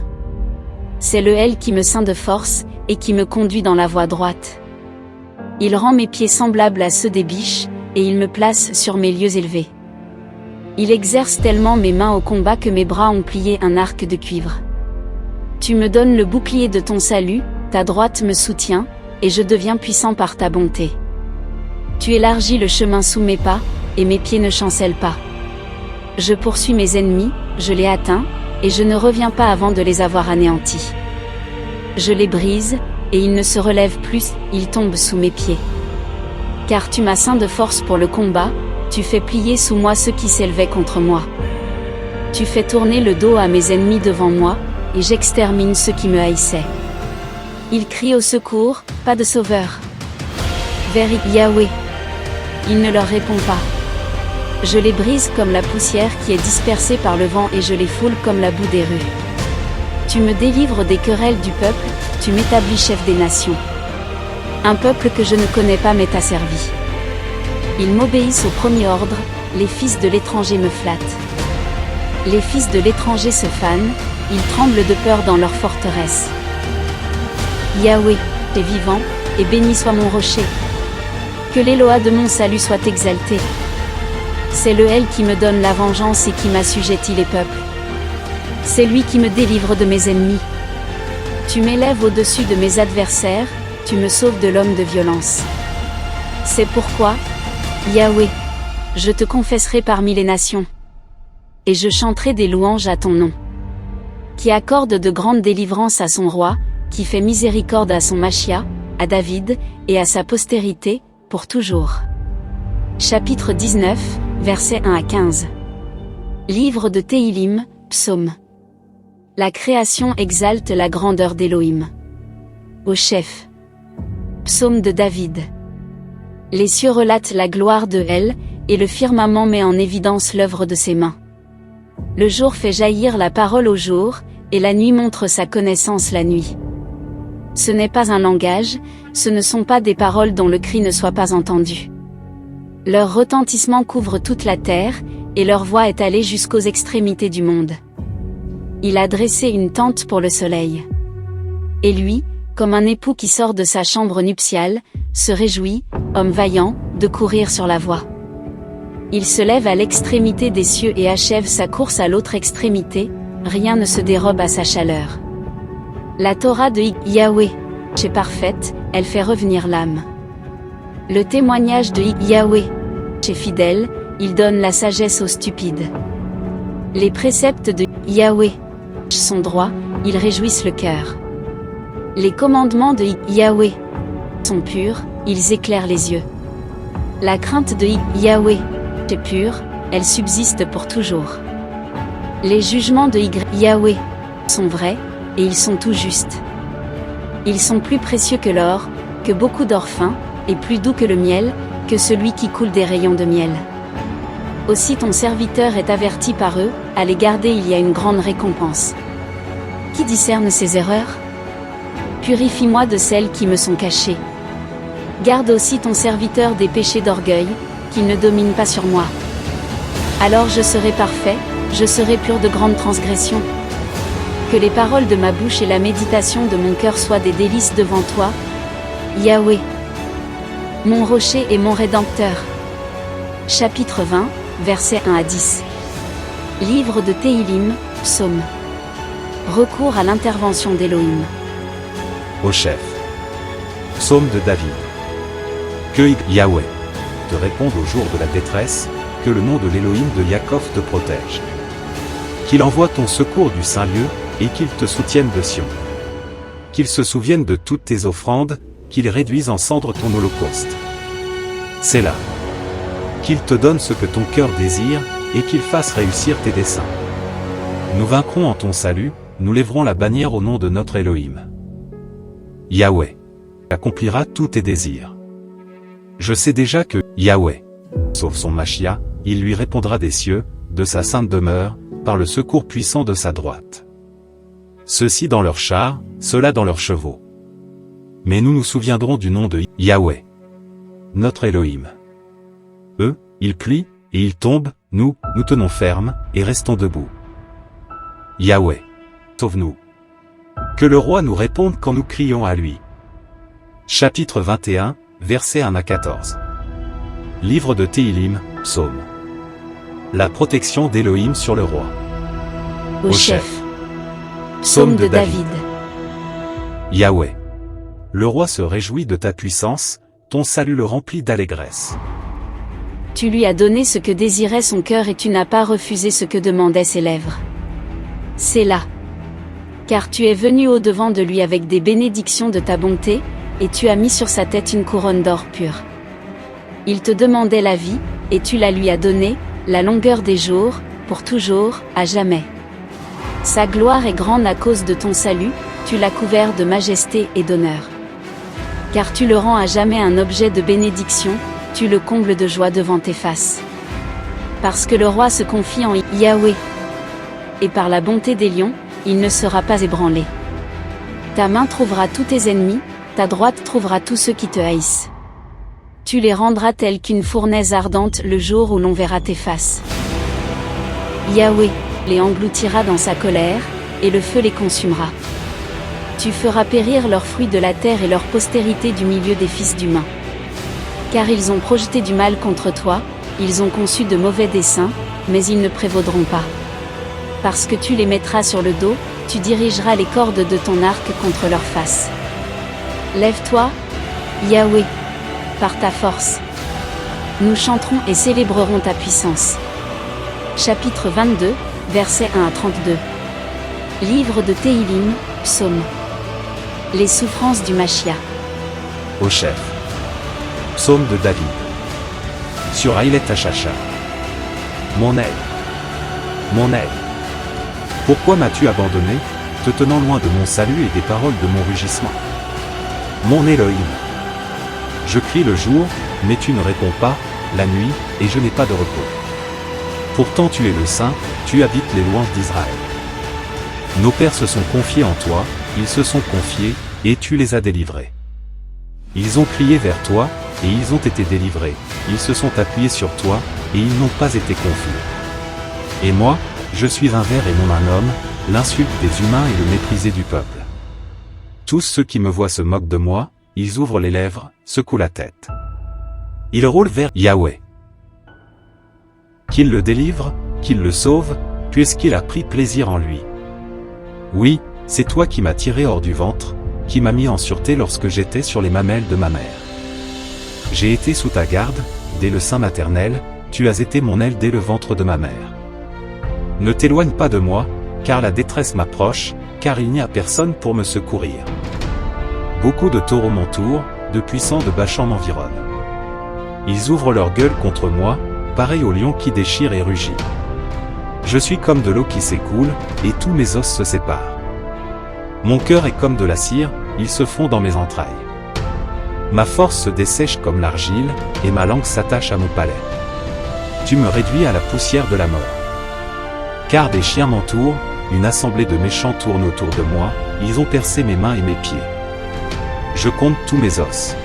C'est le El qui me ceint de force, et qui me conduit dans la voie droite. Il rend mes pieds semblables à ceux des biches, et il me place sur mes lieux élevés. Il exerce tellement mes mains au combat que mes bras ont plié un arc de cuivre. Tu me donnes le bouclier de ton salut, ta droite me soutient, et je deviens puissant par ta bonté. Tu élargis le chemin sous mes pas, et mes pieds ne chancellent pas. Je poursuis mes ennemis, je les atteins, et je ne reviens pas avant de les avoir anéantis. Je les brise, et ils ne se relèvent plus, ils tombent sous mes pieds. Car tu m'as ceint de force pour le combat, tu fais plier sous moi ceux qui s'élevaient contre moi. Tu fais tourner le dos à mes ennemis devant moi, et j'extermine ceux qui me haïssaient. Ils crient au secours, pas de sauveur. Vers Yahweh. Il ne leur répond pas. Je les brise comme la poussière qui est dispersée par le vent et je les foule comme la boue des rues. Tu me délivres des querelles du peuple, tu m'établis chef des nations. Un peuple que je ne connais pas m'est asservi. Ils m'obéissent au premier ordre, les fils de l'étranger me flattent. Les fils de l'étranger se fanent, ils tremblent de peur dans leur forteresse. Yahweh, t'es vivant, et béni soit mon rocher. Que l'Éloah de mon salut soit exalté. C'est le El qui me donne la vengeance et qui m'assujettit les peuples. C'est lui qui me délivre de mes ennemis. Tu m'élèves au-dessus de mes adversaires, tu me sauves de l'homme de violence. C'est pourquoi, Yahweh, je te confesserai parmi les nations. Et je chanterai des louanges à ton nom. Qui accorde de grandes délivrances à son roi, qui fait miséricorde à son Machia, à David, et à sa postérité, pour toujours. Chapitre 19, versets 1 à 15. Livre de Téhilim, Psaume. La création exalte la grandeur d'Élohim. Au chef. Psaume de David. Les cieux relatent la gloire de El, et le firmament met en évidence l'œuvre de ses mains. Le jour fait jaillir la parole au jour, et la nuit montre sa connaissance la nuit. Ce n'est pas un langage, ce ne sont pas des paroles dont le cri ne soit pas entendu. Leur retentissement couvre toute la terre, et leur voix est allée jusqu'aux extrémités du monde. Il a dressé une tente pour le soleil. Et lui, comme un époux qui sort de sa chambre nuptiale, se réjouit, homme vaillant, de courir sur la voie. Il se lève à l'extrémité des cieux et achève sa course à l'autre extrémité, rien ne se dérobe à sa chaleur. La Torah de Yahweh est parfaite, elle fait revenir l'âme. Le témoignage de Yahweh est fidèle, il donne la sagesse aux stupides. Les préceptes de Yahweh sont droits, ils réjouissent le cœur. Les commandements de Yahweh sont purs, ils éclairent les yeux. La crainte de Yahweh est pure, elle subsiste pour toujours. Les jugements de Yahweh sont vrais, et ils sont tout justes. Ils sont plus précieux que l'or, que beaucoup d'or fin, et plus doux que le miel, que celui qui coule des rayons de miel. Aussi ton serviteur est averti par eux, à les garder il y a une grande récompense. Qui discerne ces erreurs? Purifie-moi de celles qui me sont cachées. Garde aussi ton serviteur des péchés d'orgueil, qu'il ne domine pas sur moi. Alors je serai parfait, je serai pur de grandes transgressions. Que les paroles de ma bouche et la méditation de mon cœur soient des délices devant toi, Yahweh, mon rocher et mon rédempteur. Chapitre 20, versets 1 à 10. Livre de Téhilim, psaume. Recours à l'intervention d'Élohim. Au chef. Psaume de David. Que Yahweh te réponde au jour de la détresse, que le nom de l'Élohim de Yaakov te protège. Qu'il envoie ton secours du Saint-Lieu, et qu'il te soutienne de Sion. Qu'il se souvienne de toutes tes offrandes, qu'il réduise en cendres ton holocauste. C'est là. Qu'il te donne ce que ton cœur désire, et qu'il fasse réussir tes desseins. Nous vaincrons en ton salut, nous lèverons la bannière au nom de notre Élohim. Yahweh accomplira tous tes désirs. Je sais déjà que Yahweh sauve son Machia, il lui répondra des cieux, de sa sainte demeure, par le secours puissant de sa droite. Ceux-ci dans leurs chars, ceux-là dans leurs chevaux. Mais nous nous souviendrons du nom de Yahweh, notre Élohim. Eux, ils plient, et ils tombent, nous tenons ferme, et restons debout. Yahweh, sauve-nous. Que le roi nous réponde quand nous crions à lui. Chapitre 21, versets 1 à 14. Livre de Téhilim, psaume. La protection d'Élohim sur le roi. Au chef. Psaume de David. Yahweh. Le roi se réjouit de ta puissance, ton salut le remplit d'allégresse. Tu lui as donné ce que désirait son cœur et tu n'as pas refusé ce que demandaient ses lèvres. C'est là. Car tu es venu au-devant de lui avec des bénédictions de ta bonté, et tu as mis sur sa tête une couronne d'or pur. Il te demandait la vie, et tu la lui as donnée, la longueur des jours, pour toujours, à jamais. Sa gloire est grande à cause de ton salut, tu l'as couvert de majesté et d'honneur. Car tu le rends à jamais un objet de bénédiction, tu le combles de joie devant tes faces. Parce que le roi se confie en Yahweh. Et par la bonté des lions, il ne sera pas ébranlé. Ta main trouvera tous tes ennemis, ta droite trouvera tous ceux qui te haïssent. Tu les rendras tels qu'une fournaise ardente le jour où l'on verra tes faces. Yahweh les engloutira dans sa colère, et le feu les consumera. Tu feras périr leurs fruits de la terre et leur postérité du milieu des fils d'humains. Car ils ont projeté du mal contre toi, ils ont conçu de mauvais desseins, mais ils ne prévaudront pas. Parce que tu les mettras sur le dos, tu dirigeras les cordes de ton arc contre leur face. Lève-toi, Yahweh, par ta force. Nous chanterons et célébrerons ta puissance. Chapitre 22, versets 1 à 32. Livre de Téhilim, psaume. Les souffrances du Machia. Au chef. Psaume de David. Sur Aïlet Hachacha. Mon aide. Mon aide. Pourquoi m'as-tu abandonné, te tenant loin de mon salut et des paroles de mon rugissement? Mon Élohim. Je crie le jour, mais tu ne réponds pas, la nuit, et je n'ai pas de repos. Pourtant tu es le Saint, tu habites les louanges d'Israël. Nos pères se sont confiés en toi, ils se sont confiés, et tu les as délivrés. Ils ont crié vers toi, et ils ont été délivrés, ils se sont appuyés sur toi, et ils n'ont pas été confus. Et moi, je suis un ver et non un homme, l'insulte des humains et le méprisé du peuple. Tous ceux qui me voient se moquent de moi, ils ouvrent les lèvres, secouent la tête. Ils roulent vers Yahweh. Qu'il le délivre, qu'il le sauve, puisqu'il a pris plaisir en lui. Oui, c'est toi qui m'as tiré hors du ventre, qui m'as mis en sûreté lorsque j'étais sur les mamelles de ma mère. J'ai été sous ta garde, dès le sein maternel, tu as été mon aile dès le ventre de ma mère. Ne t'éloigne pas de moi, car la détresse m'approche, car il n'y a personne pour me secourir. Beaucoup de taureaux m'entourent, de puissants de Bachan m'environnent. Ils ouvrent leur gueule contre moi, pareil au lion qui déchire et rugit. Je suis comme de l'eau qui s'écoule, et tous mes os se séparent. Mon cœur est comme de la cire, ils se font dans mes entrailles. Ma force se dessèche comme l'argile, et ma langue s'attache à mon palais. Tu me réduis à la poussière de la mort. Car des chiens m'entourent, une assemblée de méchants tourne autour de moi, ils ont percé mes mains et mes pieds. Je compte tous mes os.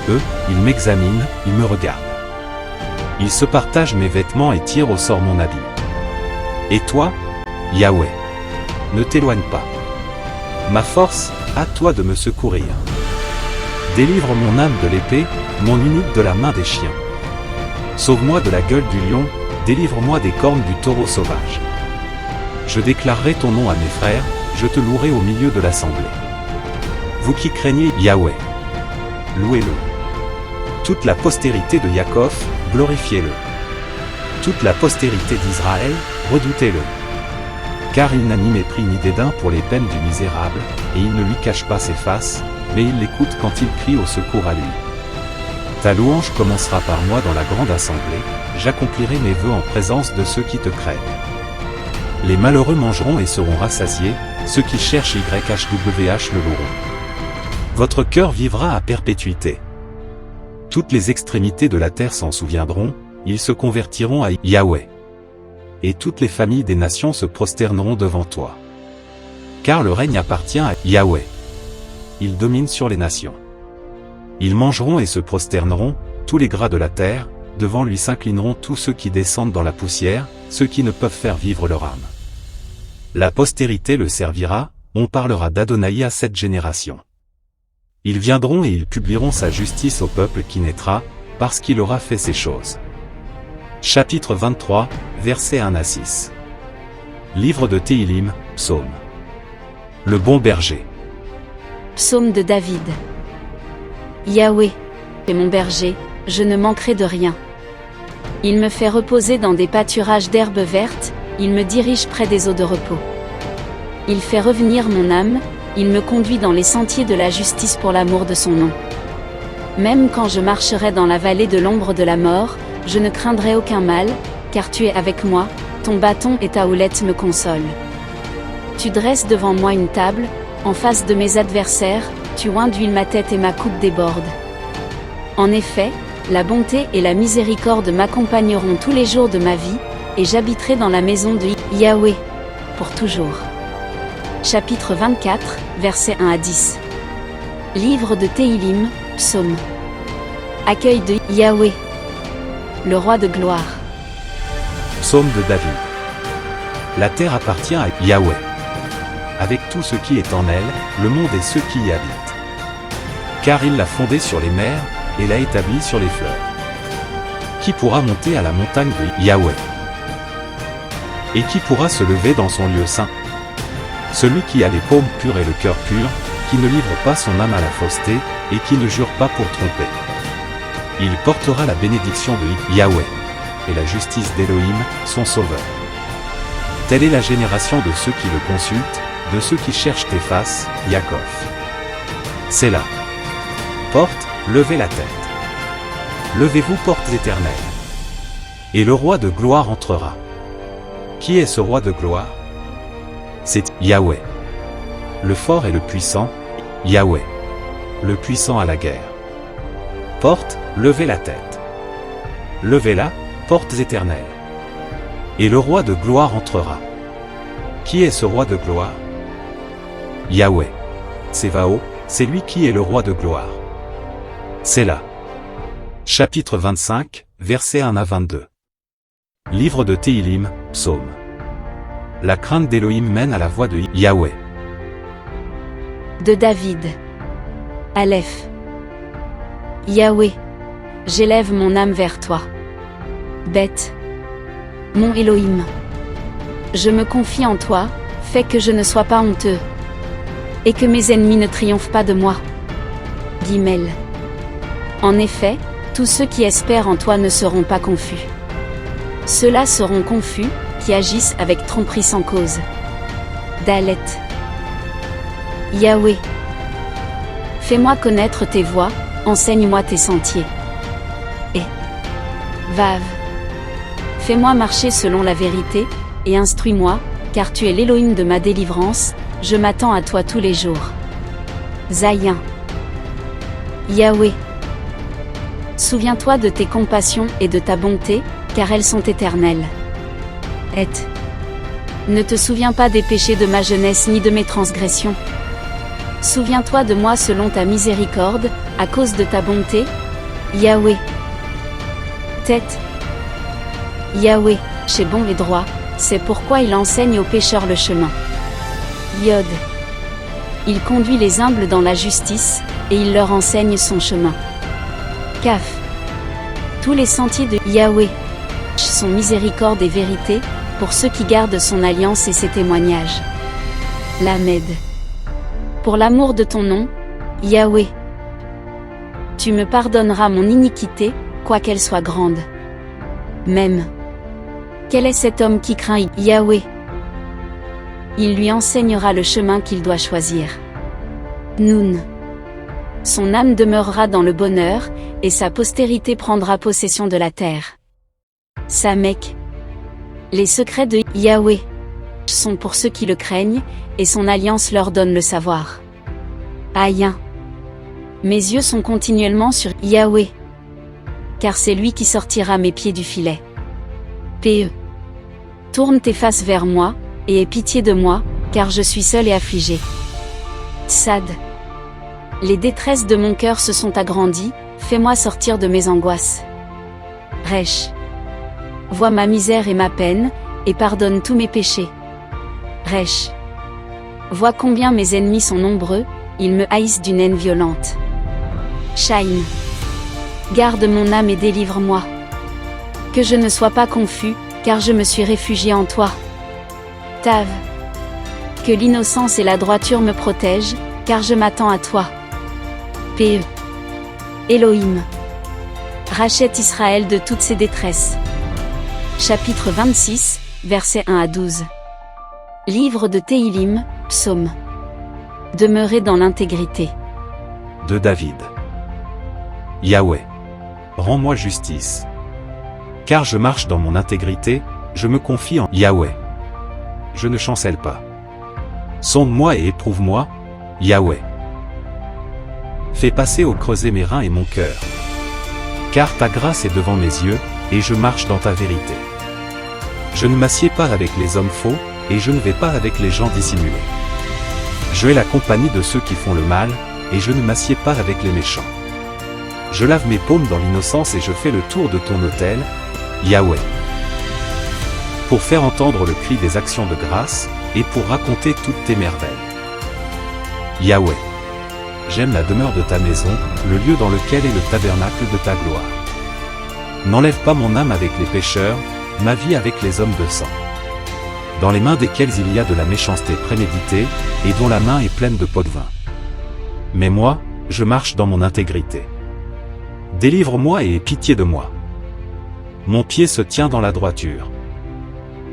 Eux, ils m'examinent, ils me regardent. Ils se partagent mes vêtements et tirent au sort mon habit. Et toi, Yahweh, ne t'éloigne pas. Ma force, à toi de me secourir. Délivre mon âme de l'épée, mon unique de la main des chiens. Sauve-moi de la gueule du lion, délivre-moi des cornes du taureau sauvage. Je déclarerai ton nom à mes frères, je te louerai au milieu de l'assemblée. Vous qui craignez Yahweh, louez-le. Toute la postérité de Jacob, glorifiez-le. Toute la postérité d'Israël, redoutez-le. Car il n'a ni mépris ni dédain pour les peines du misérable, et il ne lui cache pas ses faces, mais il l'écoute quand il crie au secours à lui. Ta louange commencera par moi dans la grande assemblée, j'accomplirai mes vœux en présence de ceux qui te craignent. Les malheureux mangeront et seront rassasiés, ceux qui cherchent YHWH le loueront. Votre cœur vivra à perpétuité. Toutes les extrémités de la terre s'en souviendront, ils se convertiront à Yahweh. Et toutes les familles des nations se prosterneront devant toi. Car le règne appartient à Yahweh. Il domine sur les nations. Ils mangeront et se prosterneront, tous les gras de la terre, devant lui s'inclineront tous ceux qui descendent dans la poussière, ceux qui ne peuvent faire vivre leur âme. La postérité le servira, on parlera d'Adonai à cette génération. Ils viendront et ils publieront sa justice au peuple qui naîtra, parce qu'il aura fait ces choses. Chapitre 23, versets 1 à 6. Livre de Téhilim, Psaume. Le bon berger. Psaume de David. Yahweh est mon berger, je ne manquerai de rien. Il me fait reposer dans des pâturages d'herbes vertes, il me dirige près des eaux de repos. Il fait revenir mon âme, il me conduit dans les sentiers de la justice pour l'amour de son nom. Même quand je marcherai dans la vallée de l'ombre de la mort, je ne craindrai aucun mal, car tu es avec moi, ton bâton et ta houlette me consolent. Tu dresses devant moi une table, en face de mes adversaires, tu oins d'huile ma tête et ma coupe déborde. En effet, la bonté et la miséricorde m'accompagneront tous les jours de ma vie, et j'habiterai dans la maison de Yahweh, pour toujours. Chapitre 24, versets 1 à 10. Livre de Téhilim, Psaume. Accueil de Yahweh, le roi de gloire. Psaume de David. La terre appartient à Yahweh. Avec tout ce qui est en elle, le monde et ceux qui y habitent. Car il l'a fondée sur les mers, et l'a établie sur les fleuves. Qui pourra monter à la montagne de Yahweh? Et qui pourra se lever dans son lieu saint? Celui qui a les paumes pures et le cœur pur, qui ne livre pas son âme à la fausseté, et qui ne jure pas pour tromper. Il portera la bénédiction de Yahweh, et la justice d'Élohim, son sauveur. Telle est la génération de ceux qui le consultent, de ceux qui cherchent tes faces, Jacob. C'est là. Porte, levez la tête. Levez-vous, portes éternelles. Et le roi de gloire entrera. Qui est ce roi de gloire? C'est Yahweh. Le fort et le puissant, Yahweh. Le puissant à la guerre. Porte, levez la tête. Levez-la, portes éternelles. Et le roi de gloire entrera. Qui est ce roi de gloire? Yahweh. Sévao, c'est lui qui est le roi de gloire. C'est là. Chapitre 25, versets 1 à 22. Livre de Téhilim, Psaume. La crainte d'Élohim mène à la voix de Yahweh. De David. Aleph. Yahweh, j'élève mon âme vers toi. Bête. Mon Élohim. Je me confie en toi, fais que je ne sois pas honteux. Et que mes ennemis ne triomphent pas de moi. Guimel. En effet, tous ceux qui espèrent en toi ne seront pas confus. Ceux-là seront confus, qui agissent avec tromperie sans cause. Dalet. Yahweh. Fais-moi connaître tes voies, enseigne-moi tes sentiers. Et Vav. Fais-moi marcher selon la vérité, et instruis-moi, car tu es l'Élohim de ma délivrance, je m'attends à toi tous les jours. Zayin. Yahweh. Souviens-toi de tes compassions et de ta bonté, car elles sont éternelles. Et. Ne te souviens pas des péchés de ma jeunesse ni de mes transgressions. Souviens-toi de moi selon ta miséricorde, à cause de ta bonté, Yahweh. Tête. Yahweh, chez bon et droit, c'est pourquoi il enseigne aux pécheurs le chemin. Yod. Il conduit les humbles dans la justice, et il leur enseigne son chemin. Kaf. Tous les sentiers de Yahweh sont miséricorde et vérité, pour ceux qui gardent son alliance et ses témoignages. Lamed. Pour l'amour de ton nom, Yahweh. Tu me pardonneras mon iniquité, quoiqu'elle soit grande. Même. Quel est cet homme qui craint Yahweh? Il lui enseignera le chemin qu'il doit choisir. Nun. Son âme demeurera dans le bonheur, et sa postérité prendra possession de la terre. Samek. Les secrets de Yahweh sont pour ceux qui le craignent, et son alliance leur donne le savoir. Ayin. Mes yeux sont continuellement sur Yahweh, car c'est lui qui sortira mes pieds du filet. Pe. Tourne tes faces vers moi, et aie pitié de moi, car je suis seul et affligé. Tsad. Les détresses de mon cœur se sont agrandies, fais-moi sortir de mes angoisses. Resh. Vois ma misère et ma peine, et pardonne tous mes péchés. Resh. Vois combien mes ennemis sont nombreux, ils me haïssent d'une haine violente. Shaim. Garde mon âme et délivre-moi. Que je ne sois pas confus, car je me suis réfugié en toi. Tav. Que l'innocence et la droiture me protègent, car je m'attends à toi. Pe. Elohim. Rachète Israël de toutes ses détresses. Chapitre 26, versets 1 à 12. Livre de Téhilim, Psaume. Demeurez dans l'intégrité. De David. Yahweh. Rends-moi justice. Car je marche dans mon intégrité, je me confie en Yahweh. Je ne chancelle pas. Sonde-moi et éprouve-moi, Yahweh. Fais passer au creuset mes reins et mon cœur. Car ta grâce est devant mes yeux, et je marche dans ta vérité. Je ne m'assieds pas avec les hommes faux, et je ne vais pas avec les gens dissimulés. Je hais la compagnie de ceux qui font le mal, et je ne m'assieds pas avec les méchants. Je lave mes paumes dans l'innocence et je fais le tour de ton autel, Yahweh. Pour faire entendre le cri des actions de grâce, et pour raconter toutes tes merveilles. Yahweh. J'aime la demeure de ta maison, le lieu dans lequel est le tabernacle de ta gloire. N'enlève pas mon âme avec les pécheurs, ma vie avec les hommes de sang. Dans les mains desquels il y a de la méchanceté préméditée, et dont la main est pleine de pots de vin. Mais moi, je marche dans mon intégrité. Délivre-moi et aie pitié de moi. Mon pied se tient dans la droiture.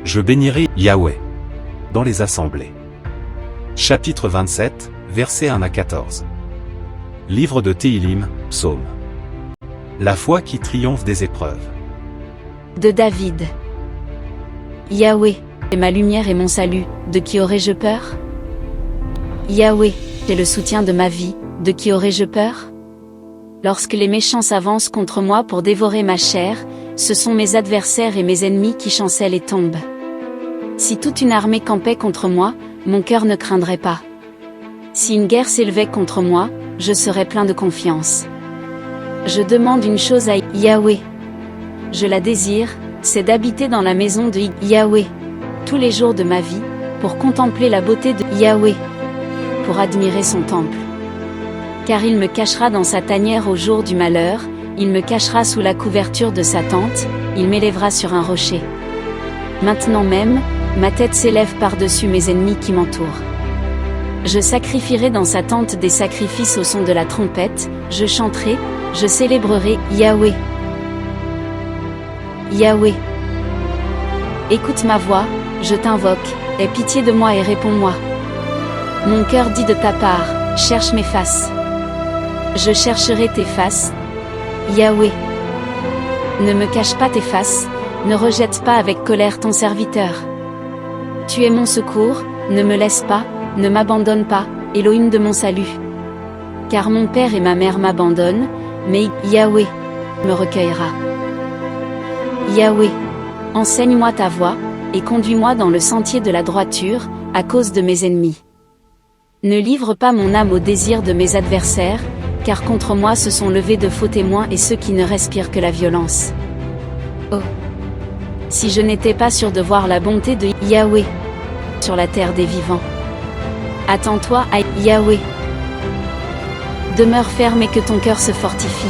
Je bénirai Yahweh dans les assemblées. Chapitre 27, versets 1 à 14. Livre de Téhilim, Psaume. La foi qui triomphe des épreuves. De David. Yahweh est ma lumière et mon salut, de qui aurais-je peur? Yahweh est le soutien de ma vie, de qui aurais-je peur? Lorsque les méchants s'avancent contre moi pour dévorer ma chair, ce sont mes adversaires et mes ennemis qui chancellent et tombent. Si toute une armée campait contre moi, mon cœur ne craindrait pas. Si une guerre s'élevait contre moi, je serais plein de confiance. Je demande une chose à Yahweh. Je la désire, c'est d'habiter dans la maison de Yahweh, tous les jours de ma vie, pour contempler la beauté de Yahweh, pour admirer son temple. Car il me cachera dans sa tanière au jour du malheur, il me cachera sous la couverture de sa tente, il m'élèvera sur un rocher. Maintenant même, ma tête s'élève par-dessus mes ennemis qui m'entourent. Je sacrifierai dans sa tente des sacrifices au son de la trompette, je chanterai, je célébrerai Yahweh. Yahweh. Écoute ma voix, je t'invoque, aie pitié de moi et réponds-moi. Mon cœur dit de ta part, cherche mes faces. Je chercherai tes faces, Yahweh. Ne me cache pas tes faces, ne rejette pas avec colère ton serviteur. Tu es mon secours, ne me laisse pas, ne m'abandonne pas, Elohim de mon salut. Car mon père et ma mère m'abandonnent, mais Yahweh me recueillera. Yahweh, enseigne-moi ta voie, et conduis-moi dans le sentier de la droiture, à cause de mes ennemis. Ne livre pas mon âme au désir de mes adversaires, car contre moi se sont levés de faux témoins et ceux qui ne respirent que la violence. Oh! Si je n'étais pas sûr de voir la bonté de Yahweh sur la terre des vivants. Attends-toi à Yahweh. Demeure ferme et que ton cœur se fortifie.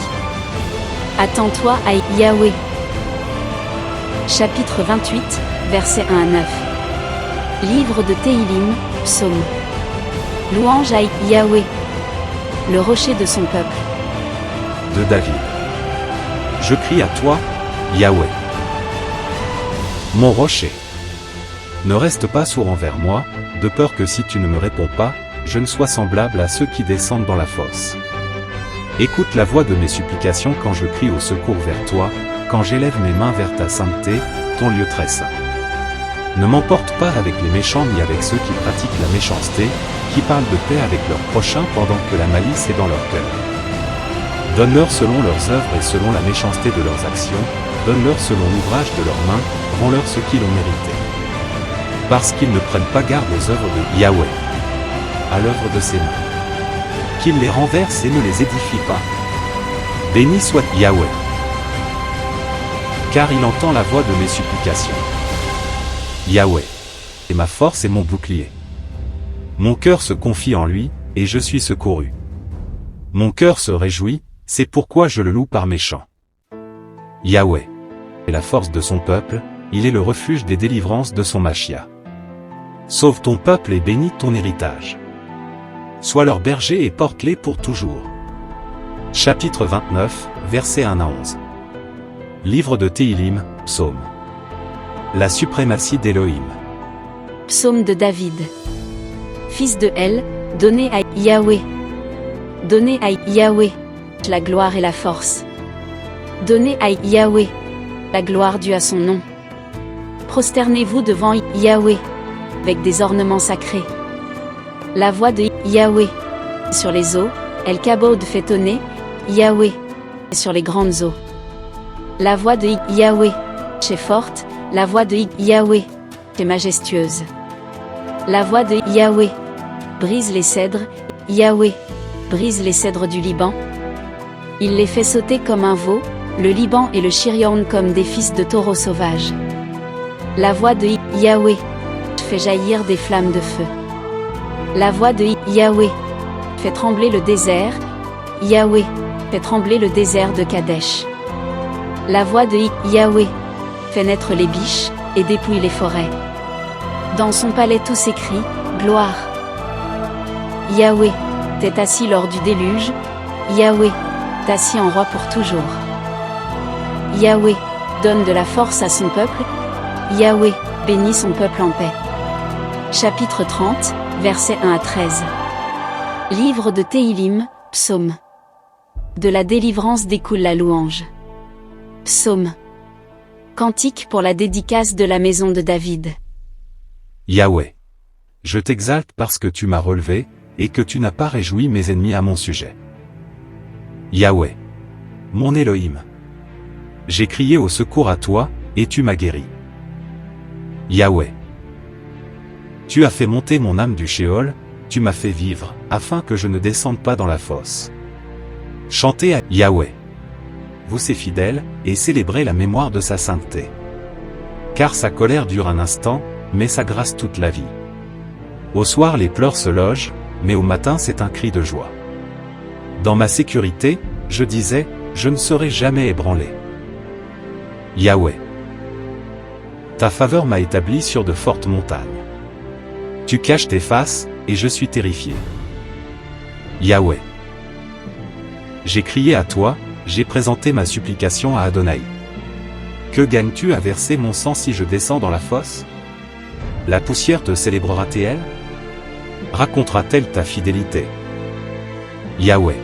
Attends-toi à Yahweh. Chapitre 28, versets 1 à 9. Livre de Téhilim, psaume. Louange à Yahweh, le rocher de son peuple. De David. Je crie à toi, Yahweh. Mon rocher. Ne reste pas sourd envers moi, de peur que si tu ne me réponds pas, je ne sois semblable à ceux qui descendent dans la fosse. Écoute la voix de mes supplications quand je crie au secours vers toi, quand j'élève mes mains vers ta sainteté, ton lieu très saint. Ne m'emporte pas avec les méchants ni avec ceux qui pratiquent la méchanceté, qui parlent de paix avec leurs prochains pendant que la malice est dans leur cœur. Donne-leur selon leurs œuvres et selon la méchanceté de leurs actions, donne-leur selon l'ouvrage de leurs mains, rends-leur ce qu'ils ont mérité. Parce qu'ils ne prennent pas garde aux œuvres de Yahweh, à l'œuvre de ses mains. Qu'ils les renversent et ne les édifient pas. Béni soit Yahweh. Car il entend la voix de mes supplications. Yahweh est ma force et mon bouclier. Mon cœur se confie en lui, et je suis secouru. Mon cœur se réjouit, c'est pourquoi je le loue par mes chants. Yahweh est la force de son peuple, il est le refuge des délivrances de son Machia. Sauve ton peuple et bénis ton héritage. Sois leur berger et porte-les pour toujours. Chapitre 29, versets 1 à 11. Livre de Téhilim, psaume. La suprématie d'Élohim. Psaume de David. Fils de El, donnez à Yahweh. Donnez à Yahweh la gloire et la force. Donnez à Yahweh la gloire due à son nom. Prosternez-vous devant Yahweh avec des ornements sacrés. La voix de Yahweh sur les eaux, El Kabod fait tonner Yahweh sur les grandes eaux. La voix de Yahweh est forte, la voix de Yahweh est majestueuse. La voix de Yahweh brise les cèdres, Yahweh brise les cèdres du Liban. Il les fait sauter comme un veau, le Liban et le Chirion comme des fils de taureaux sauvages. La voix de Yahweh fait jaillir des flammes de feu. La voix de Yahweh fait trembler le désert, Yahweh fait trembler le désert de Kadesh. La voix de Yahweh fait naître les biches et dépouille les forêts. Dans son palais tout s'écrie, gloire. Yahweh t'es assis lors du déluge, Yahweh t'es assis en roi pour toujours. Yahweh donne de la force à son peuple, Yahweh bénit son peuple en paix. Chapitre 30, versets 1 à 13. Livre de Téhilim, psaume. De la délivrance découle la louange. Psaume. Cantique pour la dédicace de la maison de David. Yahweh. Je t'exalte parce que tu m'as relevé, et que tu n'as pas réjoui mes ennemis à mon sujet. Yahweh. Mon Élohim. J'ai crié au secours à toi, et tu m'as guéri. Yahweh. Tu as fait monter mon âme du Sheol, tu m'as fait vivre, afin que je ne descende pas dans la fosse. Chantez à Yahweh. Vous ses fidèles, et célébrez la mémoire de sa sainteté. Car sa colère dure un instant, mais sa grâce toute la vie. Au soir les pleurs se logent, mais au matin c'est un cri de joie. Dans ma sécurité, je disais, je ne serai jamais ébranlé. Yahweh. Ta faveur m'a établi sur de fortes montagnes. Tu caches tes faces, et je suis terrifié. Yahweh. J'ai crié à toi, j'ai présenté ma supplication à Adonai. Que gagnes-tu à verser mon sang si je descends dans la fosse? La poussière te célébrera-t-elle? Racontera-t-elle ta fidélité? Yahweh.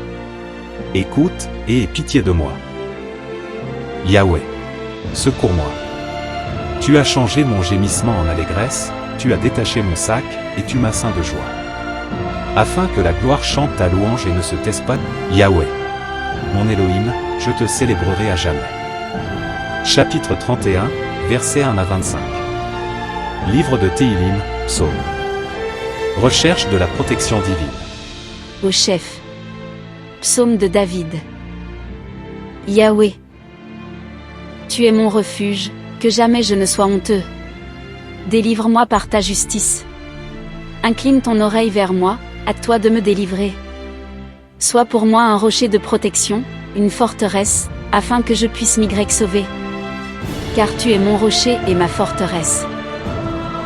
Écoute, et aie pitié de moi. Yahweh. Secours-moi. Tu as changé mon gémissement en allégresse, tu as détaché mon sac, et tu m'as ceint de joie. afin que la gloire chante ta louange et ne se taise pas. Yahweh, mon Elohim, je te célébrerai à jamais. Chapitre 31, versets 1 à 25. Livre de Téhilim, Psaume. Recherche de la protection divine. Au chef. Psaume de David. Yahweh, tu es mon refuge, que jamais je ne sois honteux. Délivre-moi par ta justice. Incline ton oreille vers moi, à toi de me délivrer. Sois pour moi un rocher de protection, une forteresse, afin que je puisse m'y sauver. Car tu es mon rocher et ma forteresse.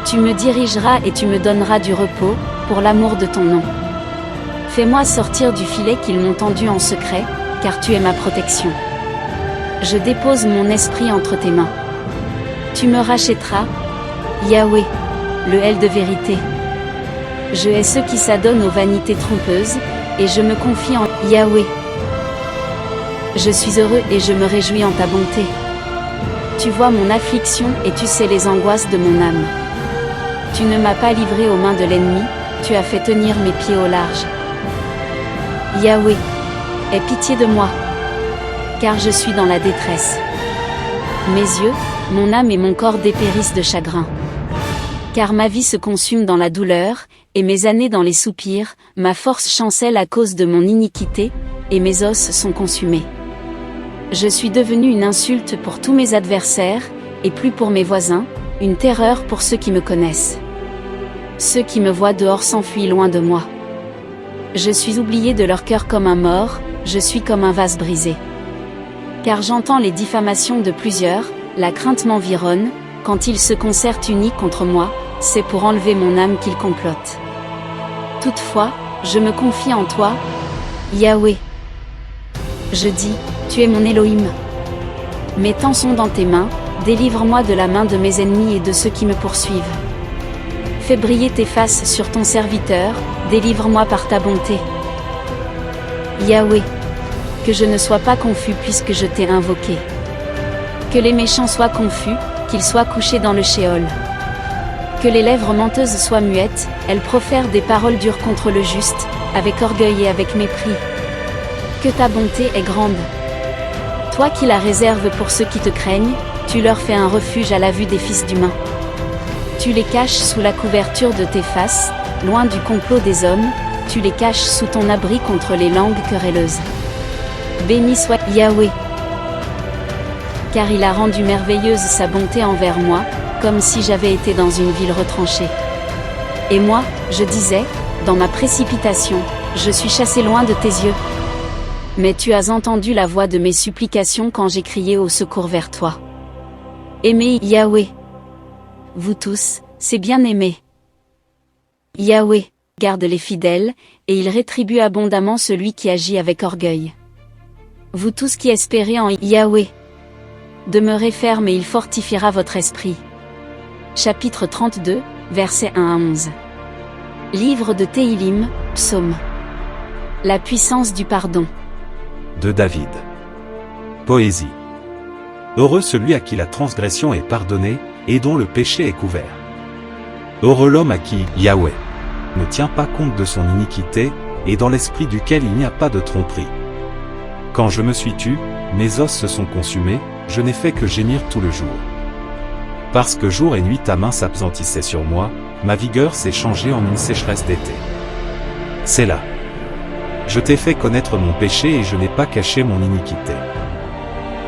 Tu me dirigeras et tu me donneras du repos, pour l'amour de ton nom. Fais-moi sortir du filet qu'ils m'ont tendu en secret, car tu es ma protection. Je dépose mon esprit entre tes mains. Tu me rachèteras, Yahweh, le L de vérité. Je hais ceux qui s'adonnent aux vanités trompeuses, et je me confie en Yahweh. Je suis heureux et je me réjouis en ta bonté. Tu vois mon affliction et tu sais les angoisses de mon âme. Tu ne m'as pas livré aux mains de l'ennemi, tu as fait tenir mes pieds au large. Yahweh, aie pitié de moi, car je suis dans la détresse. Mes yeux, mon âme et mon corps dépérissent de chagrin. Car ma vie se consume dans la douleur, et mes années dans les soupirs, ma force chancelle à cause de mon iniquité, et mes os sont consumés. Je suis devenu une insulte pour tous mes adversaires, et plus pour mes voisins, une terreur pour ceux qui me connaissent. Ceux qui me voient dehors s'enfuient loin de moi. Je suis oublié de leur cœur comme un mort, je suis comme un vase brisé. Car j'entends les diffamations de plusieurs, la crainte m'environne, quand ils se concertent unis contre moi, c'est pour enlever mon âme qu'ils complotent. Toutefois, je me confie en toi, Yahweh. Je dis, tu es mon Elohim. Mes temps sont dans tes mains, délivre-moi de la main de mes ennemis et de ceux qui me poursuivent. Fais briller tes faces sur ton serviteur, délivre-moi par ta bonté. Yahweh, que je ne sois pas confus puisque je t'ai invoqué. Que les méchants soient confus, qu'ils soient couchés dans le shéol. Que les lèvres menteuses soient muettes, elles profèrent des paroles dures contre le juste, avec orgueil et avec mépris. Que ta bonté est grande. Toi qui la réserves pour ceux qui te craignent, tu leur fais un refuge à la vue des fils d'humains. Tu les caches sous la couverture de tes faces, loin du complot des hommes, tu les caches sous ton abri contre les langues querelleuses. Béni soit Yahweh, car il a rendu merveilleuse sa bonté envers moi, comme si j'avais été dans une ville retranchée. Et moi, je disais, dans ma précipitation, je suis chassé loin de tes yeux. Mais tu as entendu la voix de mes supplications quand j'ai crié au secours vers toi. Aimez Yahweh. Vous tous, c'est bien aimé. Yahweh garde les fidèles, et il rétribue abondamment celui qui agit avec orgueil. Vous tous qui espérez en Yahweh, demeurez fermes et il fortifiera votre esprit. Chapitre 32, versets 1 à 11. Livre de Téhilim, Psaume. La puissance du pardon. De David. Poésie. Heureux celui à qui la transgression est pardonnée, et dont le péché est couvert. Heureux l'homme à qui Yahweh ne tient pas compte de son iniquité, et dans l'esprit duquel il n'y a pas de tromperie. Quand je me suis tu, mes os se sont consumés, je n'ai fait que gémir tout le jour. Parce que jour et nuit ta main s'apesantissait sur moi, ma vigueur s'est changée en une sécheresse d'été. C'est là. Je t'ai fait connaître mon péché et je n'ai pas caché mon iniquité.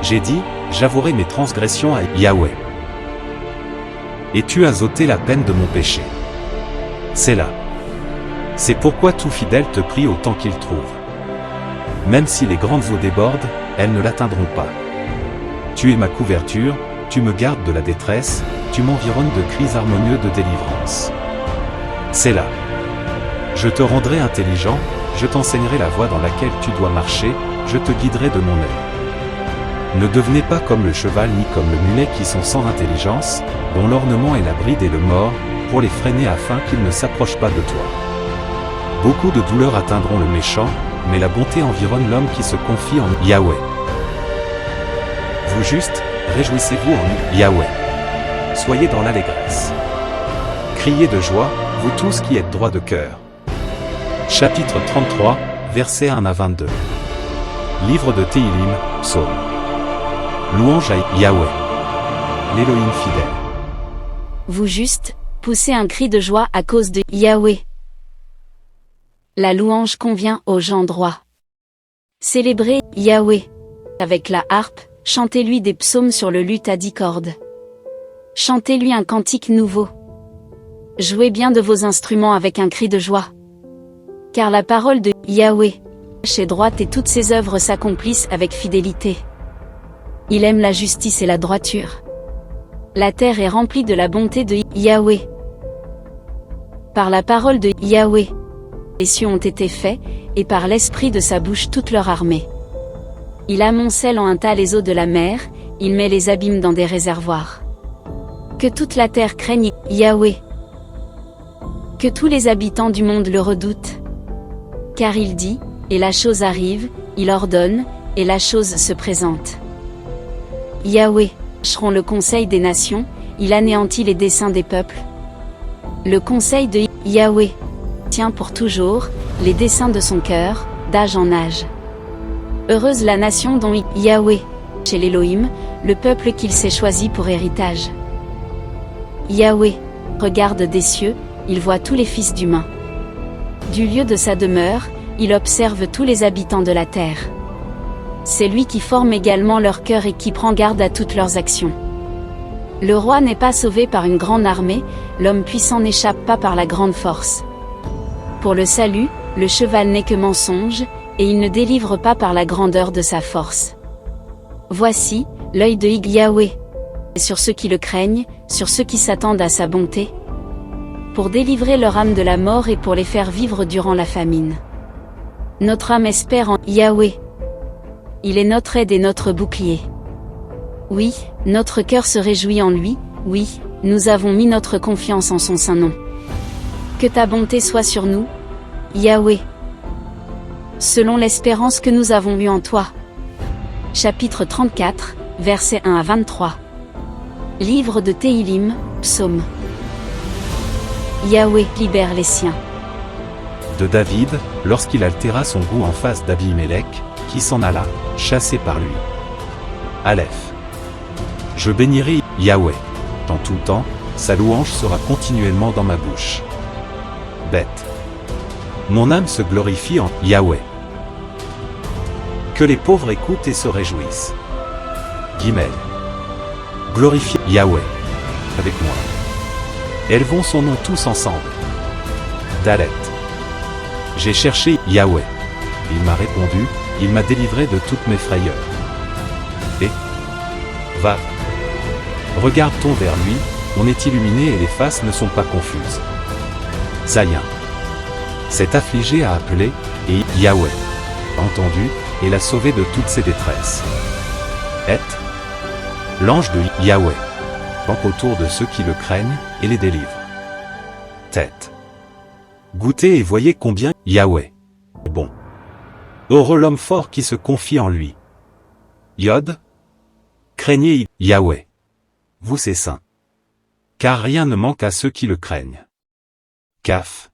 J'ai dit, j'avouerai mes transgressions à Yahweh. Et tu as ôté la peine de mon péché. C'est là. C'est pourquoi tout fidèle te prie autant qu'il trouve. Même si les grandes eaux débordent, elles ne l'atteindront pas. Tu es ma couverture, tu me gardes de la détresse, tu m'environnes de cris harmonieux de délivrance. C'est là. Je te rendrai intelligent, je t'enseignerai la voie dans laquelle tu dois marcher, je te guiderai de mon œil. Ne devenez pas comme le cheval ni comme le mulet qui sont sans intelligence, dont l'ornement est la bride et le mors, pour les freiner afin qu'ils ne s'approchent pas de toi. Beaucoup de douleurs atteindront le méchant, mais la bonté environne l'homme qui se confie en Yahweh. Vous justes, réjouissez-vous en Yahweh. Soyez dans l'allégresse. Criez de joie, vous tous qui êtes droits de cœur. Chapitre 33, versets 1 à 22. Livre de Téhilim, Psaume. Louange à Yahweh, l'Élohim fidèle. Vous justes, poussez un cri de joie à cause de Yahweh. La louange convient aux gens droits. Célébrez Yahweh avec la harpe, chantez-lui des psaumes sur le luth à 10 cordes. Chantez-lui un cantique nouveau. Jouez bien de vos instruments avec un cri de joie. Car la parole de Yahweh est droite et toutes ses œuvres s'accomplissent avec fidélité. Il aime la justice et la droiture. La terre est remplie de la bonté de Yahweh. Par la parole de Yahweh, les cieux ont été faits, et par l'esprit de sa bouche toute leur armée. Il amoncelle en un tas les eaux de la mer, il met les abîmes dans des réservoirs. Que toute la terre craigne Yahweh. Que tous les habitants du monde le redoutent. Car il dit, et la chose arrive, il ordonne, et la chose se présente. Yahweh, cheront le conseil des nations, il anéantit les desseins des peuples. Le conseil de Yahweh tient pour toujours, les desseins de son cœur, d'âge en âge. Heureuse la nation dont Yahweh, chez l'Élohim, le peuple qu'il s'est choisi pour héritage. Yahweh regarde des cieux, il voit tous les fils d'humains. Du lieu de sa demeure, il observe tous les habitants de la terre. C'est lui qui forme également leur cœur et qui prend garde à toutes leurs actions. Le roi n'est pas sauvé par une grande armée, l'homme puissant n'échappe pas par la grande force. Pour le salut, le cheval n'est que mensonge, et il ne délivre pas par la grandeur de sa force. Voici, l'œil de Yahweh sur ceux qui le craignent, sur ceux qui s'attendent à sa bonté, pour délivrer leur âme de la mort et pour les faire vivre durant la famine. Notre âme espère en Yahweh. Il est notre aide et notre bouclier. Oui, notre cœur se réjouit en lui, oui, nous avons mis notre confiance en son saint nom. Que ta bonté soit sur nous, Yahweh, selon l'espérance que nous avons eue en toi. Chapitre 34, versets 1 à 23. Livre de Téhilim, Psaume. Yahweh libère les siens. De David, lorsqu'il altéra son goût en face d'Abimélec, qui s'en alla, chassé par lui. Aleph. Je bénirai Yahweh. En tout temps, sa louange sera continuellement dans ma bouche. Bête. Mon âme se glorifie en Yahweh. Que les pauvres écoutent et se réjouissent. Guimel. Glorifiez Yahweh avec moi. Élevons son nom tous ensemble. Dalet. J'ai cherché Yahweh. Il m'a répondu, il m'a délivré de toutes mes frayeurs. Et Vav. Regarde-t-on vers lui, on est illuminé et les faces ne sont pas confuses. Zayin. S'est affligé à appeler, et Yahweh a entendu, et l'a sauvé de toutes ses détresses. Et l'ange de Yahweh campe autour de ceux qui le craignent, et les délivre. Tête. Goûtez et voyez combien Yahweh est bon. Heureux l'homme fort qui se confie en lui. Yod. Craignez Yahweh. Vous ses saints. Car rien ne manque à ceux qui le craignent. Kaf.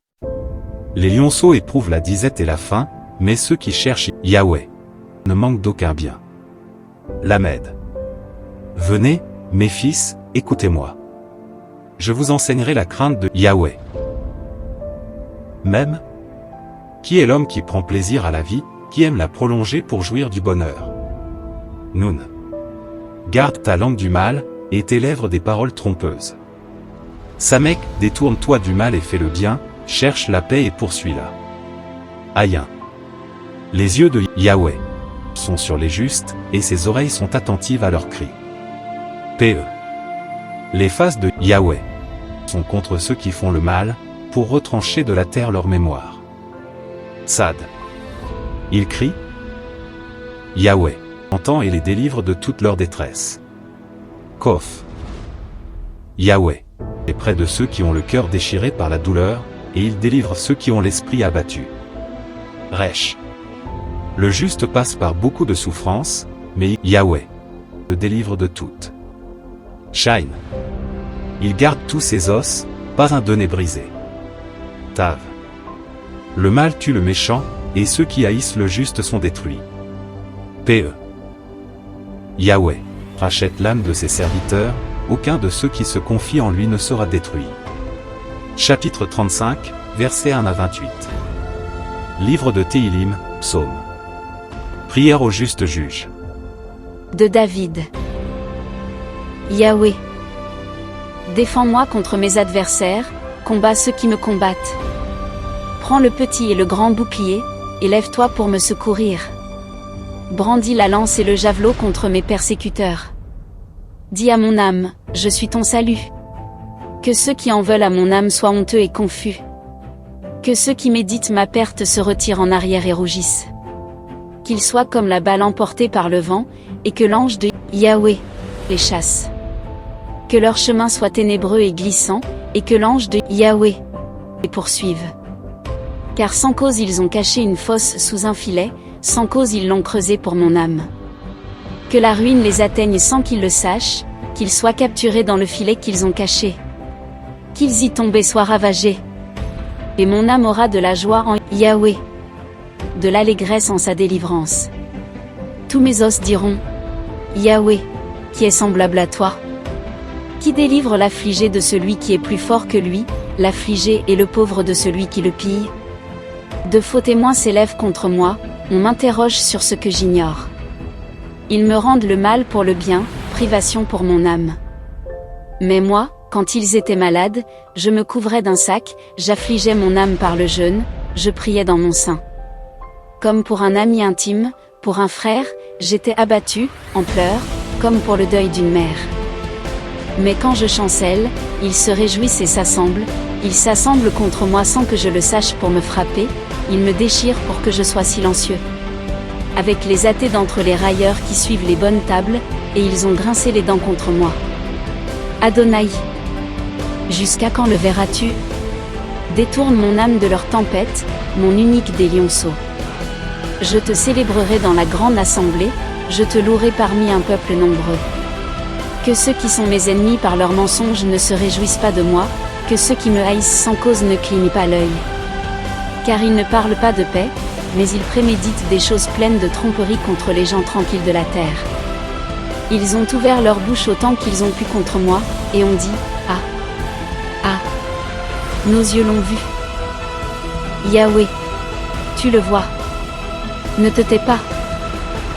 Les lionceaux éprouvent la disette et la faim, mais ceux qui cherchent Yahweh ne manquent d'aucun bien. Lamed. Venez, mes fils, écoutez-moi. Je vous enseignerai la crainte de Yahweh. Même. Qui est l'homme qui prend plaisir à la vie, qui aime la prolonger pour jouir du bonheur? Nun. Garde ta langue du mal, et tes lèvres des paroles trompeuses. Samek, détourne-toi du mal et fais le bien, cherche la paix et poursuis-la. Ayin. Les yeux de Yahweh sont sur les justes, et ses oreilles sont attentives à leurs cris. Pe. Les faces de Yahweh sont contre ceux qui font le mal, pour retrancher de la terre leur mémoire. Sad. Il crie. Yahweh entend et les délivre de toute leur détresse. Kof. Yahweh est près de ceux qui ont le cœur déchiré par la douleur, et il délivre ceux qui ont l'esprit abattu. Resh. Le juste passe par beaucoup de souffrances, mais Yahweh le délivre de toutes. Shain. Il garde tous ses os, pas un d'eux n'est brisé. Tav. Le mal tue le méchant, et ceux qui haïssent le juste sont détruits. P.E. Yahweh rachète l'âme de ses serviteurs, aucun de ceux qui se confient en lui ne sera détruit. Chapitre 35, versets 1 à 28. Livre de Téhilim, Psaume. Prière au juste juge. De David. Yahweh, défends-moi contre mes adversaires, combats ceux qui me combattent. Prends le petit et le grand bouclier, et lève-toi pour me secourir. Brandis la lance et le javelot contre mes persécuteurs. Dis à mon âme, je suis ton salut. Que ceux qui en veulent à mon âme soient honteux et confus. Que ceux qui méditent ma perte se retirent en arrière et rougissent. Qu'ils soient comme la balle emportée par le vent, et que l'ange de Yahweh les chasse. Que leur chemin soit ténébreux et glissant, et que l'ange de Yahweh les poursuive. Car sans cause ils ont caché une fosse sous un filet, sans cause ils l'ont creusée pour mon âme. Que la ruine les atteigne sans qu'ils le sachent, qu'ils soient capturés dans le filet qu'ils ont caché. Qu'ils y tombent et soient ravagés. Et mon âme aura de la joie en Yahweh, de l'allégresse en sa délivrance. Tous mes os diront, Yahweh, qui est semblable à toi. Qui délivre l'affligé de celui qui est plus fort que lui, l'affligé et le pauvre de celui qui le pille. De faux témoins s'élèvent contre moi, on m'interroge sur ce que j'ignore. Ils me rendent le mal pour le bien, privation pour mon âme. Mais moi, quand ils étaient malades, je me couvrais d'un sac, j'affligeais mon âme par le jeûne, je priais dans mon sein. Comme pour un ami intime, pour un frère, j'étais abattu, en pleurs, comme pour le deuil d'une mère. Mais quand je chancelle, ils se réjouissent et s'assemblent, ils s'assemblent contre moi sans que je le sache pour me frapper, ils me déchirent pour que je sois silencieux. Avec les athées d'entre les railleurs qui suivent les bonnes tables, et ils ont grincé les dents contre moi. Adonai, jusqu'à quand le verras-tu? Détourne mon âme de leur tempête, mon unique des lionceaux. Je te célébrerai dans la grande assemblée, je te louerai parmi un peuple nombreux. Que ceux qui sont mes ennemis par leurs mensonges ne se réjouissent pas de moi, que ceux qui me haïssent sans cause ne clignent pas l'œil. Car ils ne parlent pas de paix, mais ils préméditent des choses pleines de tromperie contre les gens tranquilles de la terre. Ils ont ouvert leur bouche autant qu'ils ont pu contre moi, et ont dit, ah, ah, nos yeux l'ont vu. Yahweh, tu le vois. Ne te tais pas.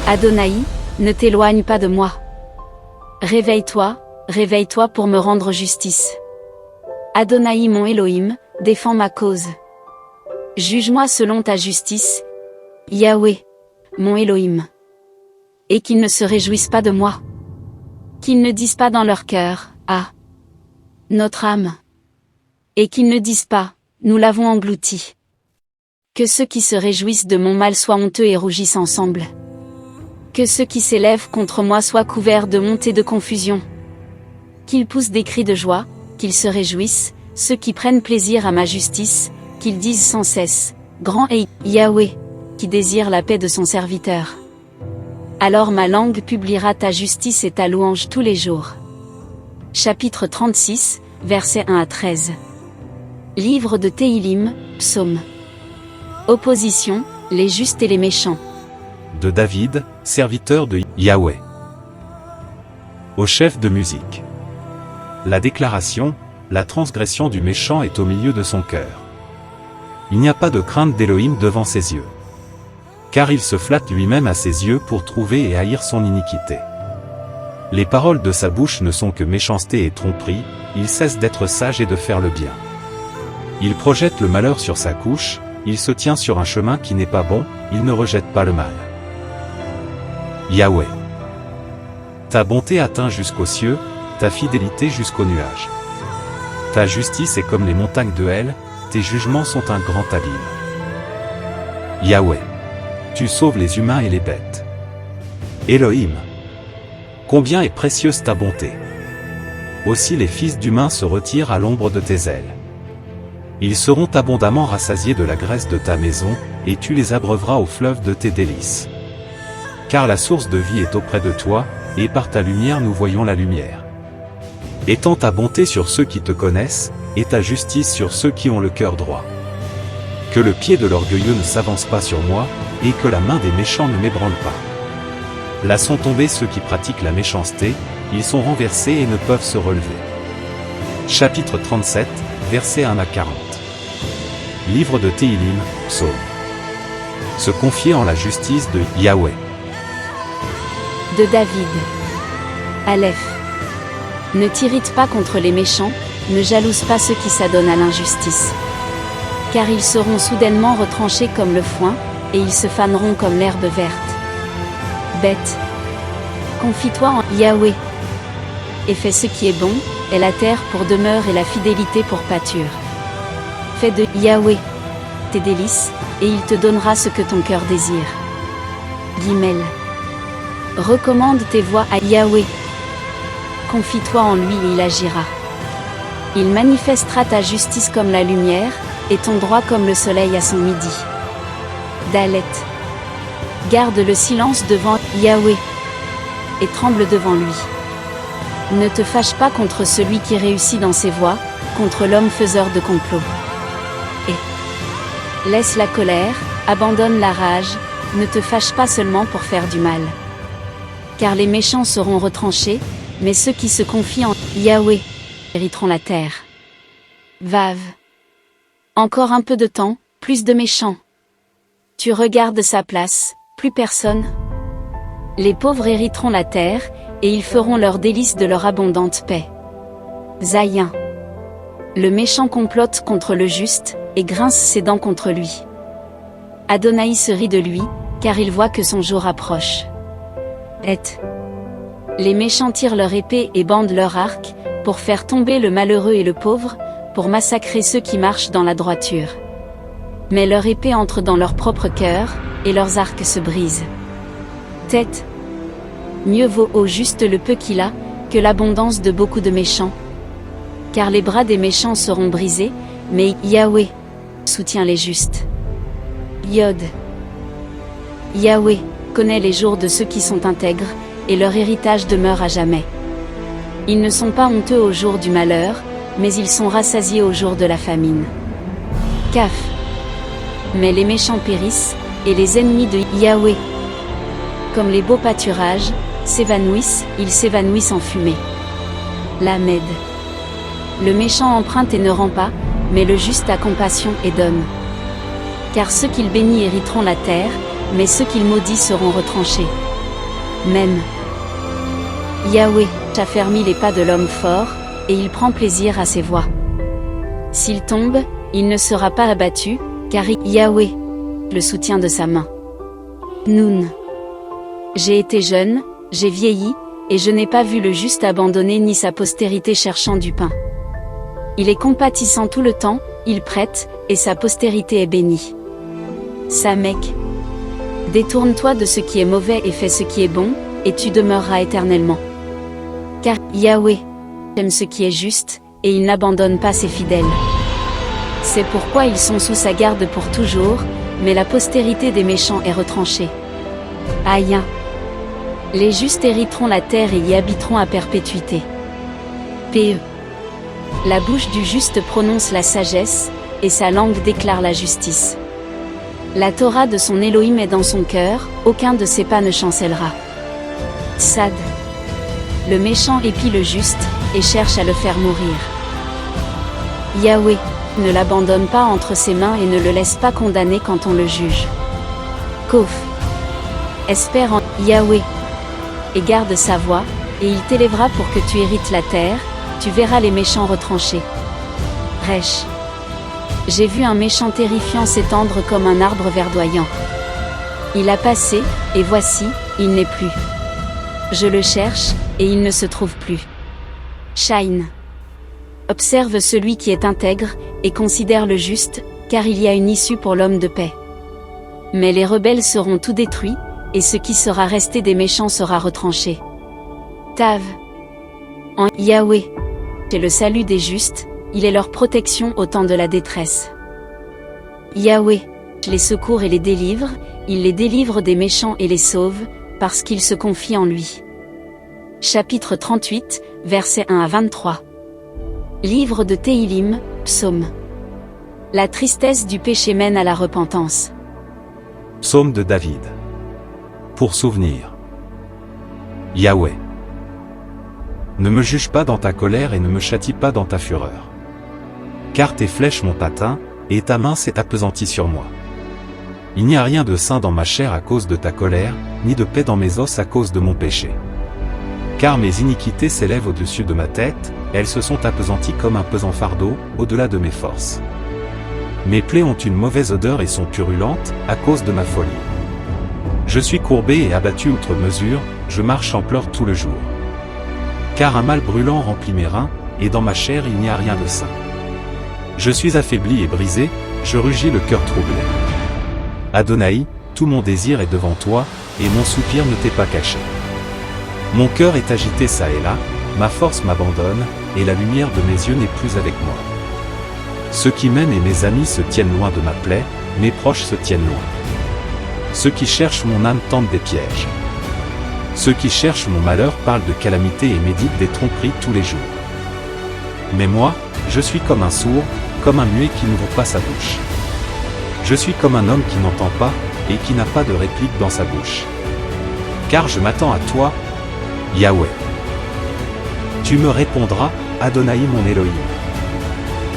Adonai, ne t'éloigne pas de moi. Réveille-toi, réveille-toi pour me rendre justice. Adonai mon Elohim, défends ma cause. Juge-moi selon ta justice, Yahweh, mon Elohim. Et qu'ils ne se réjouissent pas de moi. Qu'ils ne disent pas dans leur cœur, ah, notre âme. Et qu'ils ne disent pas, nous l'avons englouti. Que ceux qui se réjouissent de mon mal soient honteux et rougissent ensemble. Que ceux qui s'élèvent contre moi soient couverts de honte et de confusion. Qu'ils poussent des cris de joie, qu'ils se réjouissent, ceux qui prennent plaisir à ma justice, qu'ils disent sans cesse, grand est Yahweh, qui désire la paix de son serviteur. Alors ma langue publiera ta justice et ta louange tous les jours. Chapitre 36, versets 1 à 13. Livre de Téhilim, Psaume. Opposition, les justes et les méchants. De David, serviteur de Yahweh. Au chef de musique. La déclaration, la transgression du méchant est au milieu de son cœur. Il n'y a pas de crainte d'Élohim devant ses yeux. Car il se flatte lui-même à ses yeux pour trouver et haïr son iniquité. Les paroles de sa bouche ne sont que méchanceté et tromperie, il cesse d'être sage et de faire le bien. Il projette le malheur sur sa couche, il se tient sur un chemin qui n'est pas bon, il ne rejette pas le mal. Yahweh. Ta bonté atteint jusqu'aux cieux, ta fidélité jusqu'aux nuages. Ta justice est comme les montagnes de Hel, tes jugements sont un grand abîme. Yahweh. Tu sauves les humains et les bêtes. Elohim. Combien est précieuse ta bonté. Aussi les fils d'humains se retirent à l'ombre de tes ailes. Ils seront abondamment rassasiés de la graisse de ta maison, et tu les abreuveras au fleuve de tes délices. Car la source de vie est auprès de toi, et par ta lumière nous voyons la lumière. Étends ta bonté sur ceux qui te connaissent, et ta justice sur ceux qui ont le cœur droit. Que le pied de l'orgueilleux ne s'avance pas sur moi, et que la main des méchants ne m'ébranle pas. Là sont tombés ceux qui pratiquent la méchanceté, ils sont renversés et ne peuvent se relever. Chapitre 37, versets 1 à 40. Livre de Téhilim, Psaume. Se confier en la justice de Yahweh. De David. Aleph. Ne t'irrite pas contre les méchants, ne jalouse pas ceux qui s'adonnent à l'injustice. Car ils seront soudainement retranchés comme le foin, et ils se faneront comme l'herbe verte. Bête. Confie-toi en Yahweh. Et fais ce qui est bon, et la terre pour demeure et la fidélité pour pâture. Fais de Yahweh tes délices, et il te donnera ce que ton cœur désire. Guimel. Recommande tes voies à Yahweh. Confie-toi en lui et il agira. Il manifestera ta justice comme la lumière, et ton droit comme le soleil à son midi. Dalet. Garde le silence devant Yahweh, et tremble devant lui. Ne te fâche pas contre celui qui réussit dans ses voies, contre l'homme faiseur de complots. Et laisse la colère, abandonne la rage, ne te fâche pas seulement pour faire du mal. Car les méchants seront retranchés, mais ceux qui se confient en Yahweh hériteront la terre. Vav. Encore un peu de temps, plus de méchants. Tu regardes sa place, plus personne. Les pauvres hériteront la terre, et ils feront leur délice de leur abondante paix. Zayin. Le méchant complote contre le juste, et grince ses dents contre lui. Adonai se rit de lui, car il voit que son jour approche. Et. Les méchants tirent leur épée et bandent leur arc, pour faire tomber le malheureux et le pauvre, pour massacrer ceux qui marchent dans la droiture. Mais leur épée entre dans leur propre cœur, et leurs arcs se brisent. Tête. Mieux vaut au juste le peu qu'il a, que l'abondance de beaucoup de méchants. Car les bras des méchants seront brisés, mais Yahweh soutient les justes. Yod. Yahweh connaît les jours de ceux qui sont intègres, et leur héritage demeure à jamais. Ils ne sont pas honteux au jour du malheur, mais ils sont rassasiés au jour de la famine. Kaf. Mais les méchants périssent, et les ennemis de Yahweh, comme les beaux pâturages, s'évanouissent, ils s'évanouissent en fumée. Lamed. Le méchant emprunte et ne rend pas, mais le juste a compassion et donne. Car ceux qu'il bénit hériteront la terre, mais ceux qu'il maudit seront retranchés. Même. Yahweh affermit les pas de l'homme fort, et il prend plaisir à ses voies. S'il tombe, il ne sera pas abattu, car Yahweh le soutient de sa main. Noun. J'ai été jeune, j'ai vieilli, et je n'ai pas vu le juste abandonné ni sa postérité cherchant du pain. Il est compatissant tout le temps, il prête, et sa postérité est bénie. Samek. Détourne-toi de ce qui est mauvais et fais ce qui est bon, et tu demeureras éternellement. Car Yahweh aime ce qui est juste, et il n'abandonne pas ses fidèles. C'est pourquoi ils sont sous sa garde pour toujours, mais la postérité des méchants est retranchée. Aïn. Les justes hériteront la terre et y habiteront à perpétuité. Pe. La bouche du juste prononce la sagesse, et sa langue déclare la justice. La Torah de son Elohim est dans son cœur, aucun de ses pas ne chancellera. Tsad. Le méchant épie le juste, et cherche à le faire mourir. Yahweh ne l'abandonne pas entre ses mains et ne le laisse pas condamner quand on le juge. Kof. Espère en Yahweh, et garde sa voie, et il t'élèvera pour que tu hérites la terre, tu verras les méchants retranchés. Resh. J'ai vu un méchant terrifiant s'étendre comme un arbre verdoyant. Il a passé, et voici, il n'est plus. Je le cherche, et il ne se trouve plus. Shine. Observe celui qui est intègre, et considère le juste, car il y a une issue pour l'homme de paix. Mais les rebelles seront tout détruits, et ce qui sera resté des méchants sera retranché. Tav. En Yahweh, c'est le salut des justes, il est leur protection au temps de la détresse. Yahweh les secourt et les délivre, il les délivre des méchants et les sauve, parce qu'ils se confient en lui. Chapitre 38, versets 1 à 23. Livre de Téhilim, Psaume. La tristesse du péché mène à la repentance. Psaume de David. Pour souvenir. Yahweh. Ne me juge pas dans ta colère et ne me châtie pas dans ta fureur. Car tes flèches m'ont atteint, et ta main s'est appesantie sur moi. Il n'y a rien de sain dans ma chair à cause de ta colère, ni de paix dans mes os à cause de mon péché. Car mes iniquités s'élèvent au-dessus de ma tête, elles se sont appesanties comme un pesant fardeau, au-delà de mes forces. Mes plaies ont une mauvaise odeur et sont purulentes, à cause de ma folie. Je suis courbé et abattu outre mesure, je marche en pleurs tout le jour. Car un mal brûlant remplit mes reins, et dans ma chair il n'y a rien de sain. Je suis affaibli et brisé, je rugis le cœur troublé. Adonai, tout mon désir est devant toi, et mon soupir ne t'est pas caché. Mon cœur est agité çà et là, ma force m'abandonne, et la lumière de mes yeux n'est plus avec moi. Ceux qui m'aiment et mes amis se tiennent loin de ma plaie, mes proches se tiennent loin. Ceux qui cherchent mon âme tentent des pièges. Ceux qui cherchent mon malheur parlent de calamité et méditent des tromperies tous les jours. Mais moi, je suis comme un sourd, comme un muet qui n'ouvre pas sa bouche. Je suis comme un homme qui n'entend pas, et qui n'a pas de réplique dans sa bouche. Car je m'attends à toi, Yahweh. Tu me répondras, Adonai mon Elohim.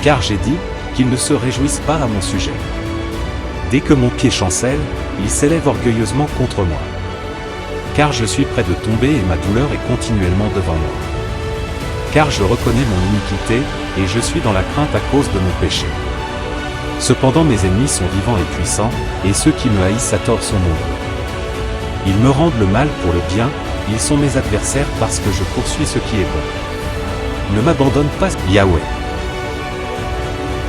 Car j'ai dit, qu'ils ne se réjouissent pas à mon sujet. Dès que mon pied chancelle, il s'élève orgueilleusement contre moi. Car je suis près de tomber et ma douleur est continuellement devant moi. Car je reconnais mon iniquité, et je suis dans la crainte à cause de mon péché. Cependant mes ennemis sont vivants et puissants, et ceux qui me haïssent à tort sont nombreux. Ils me rendent le mal pour le bien, ils sont mes adversaires parce que je poursuis ce qui est bon. Ne m'abandonne pas, Yahweh.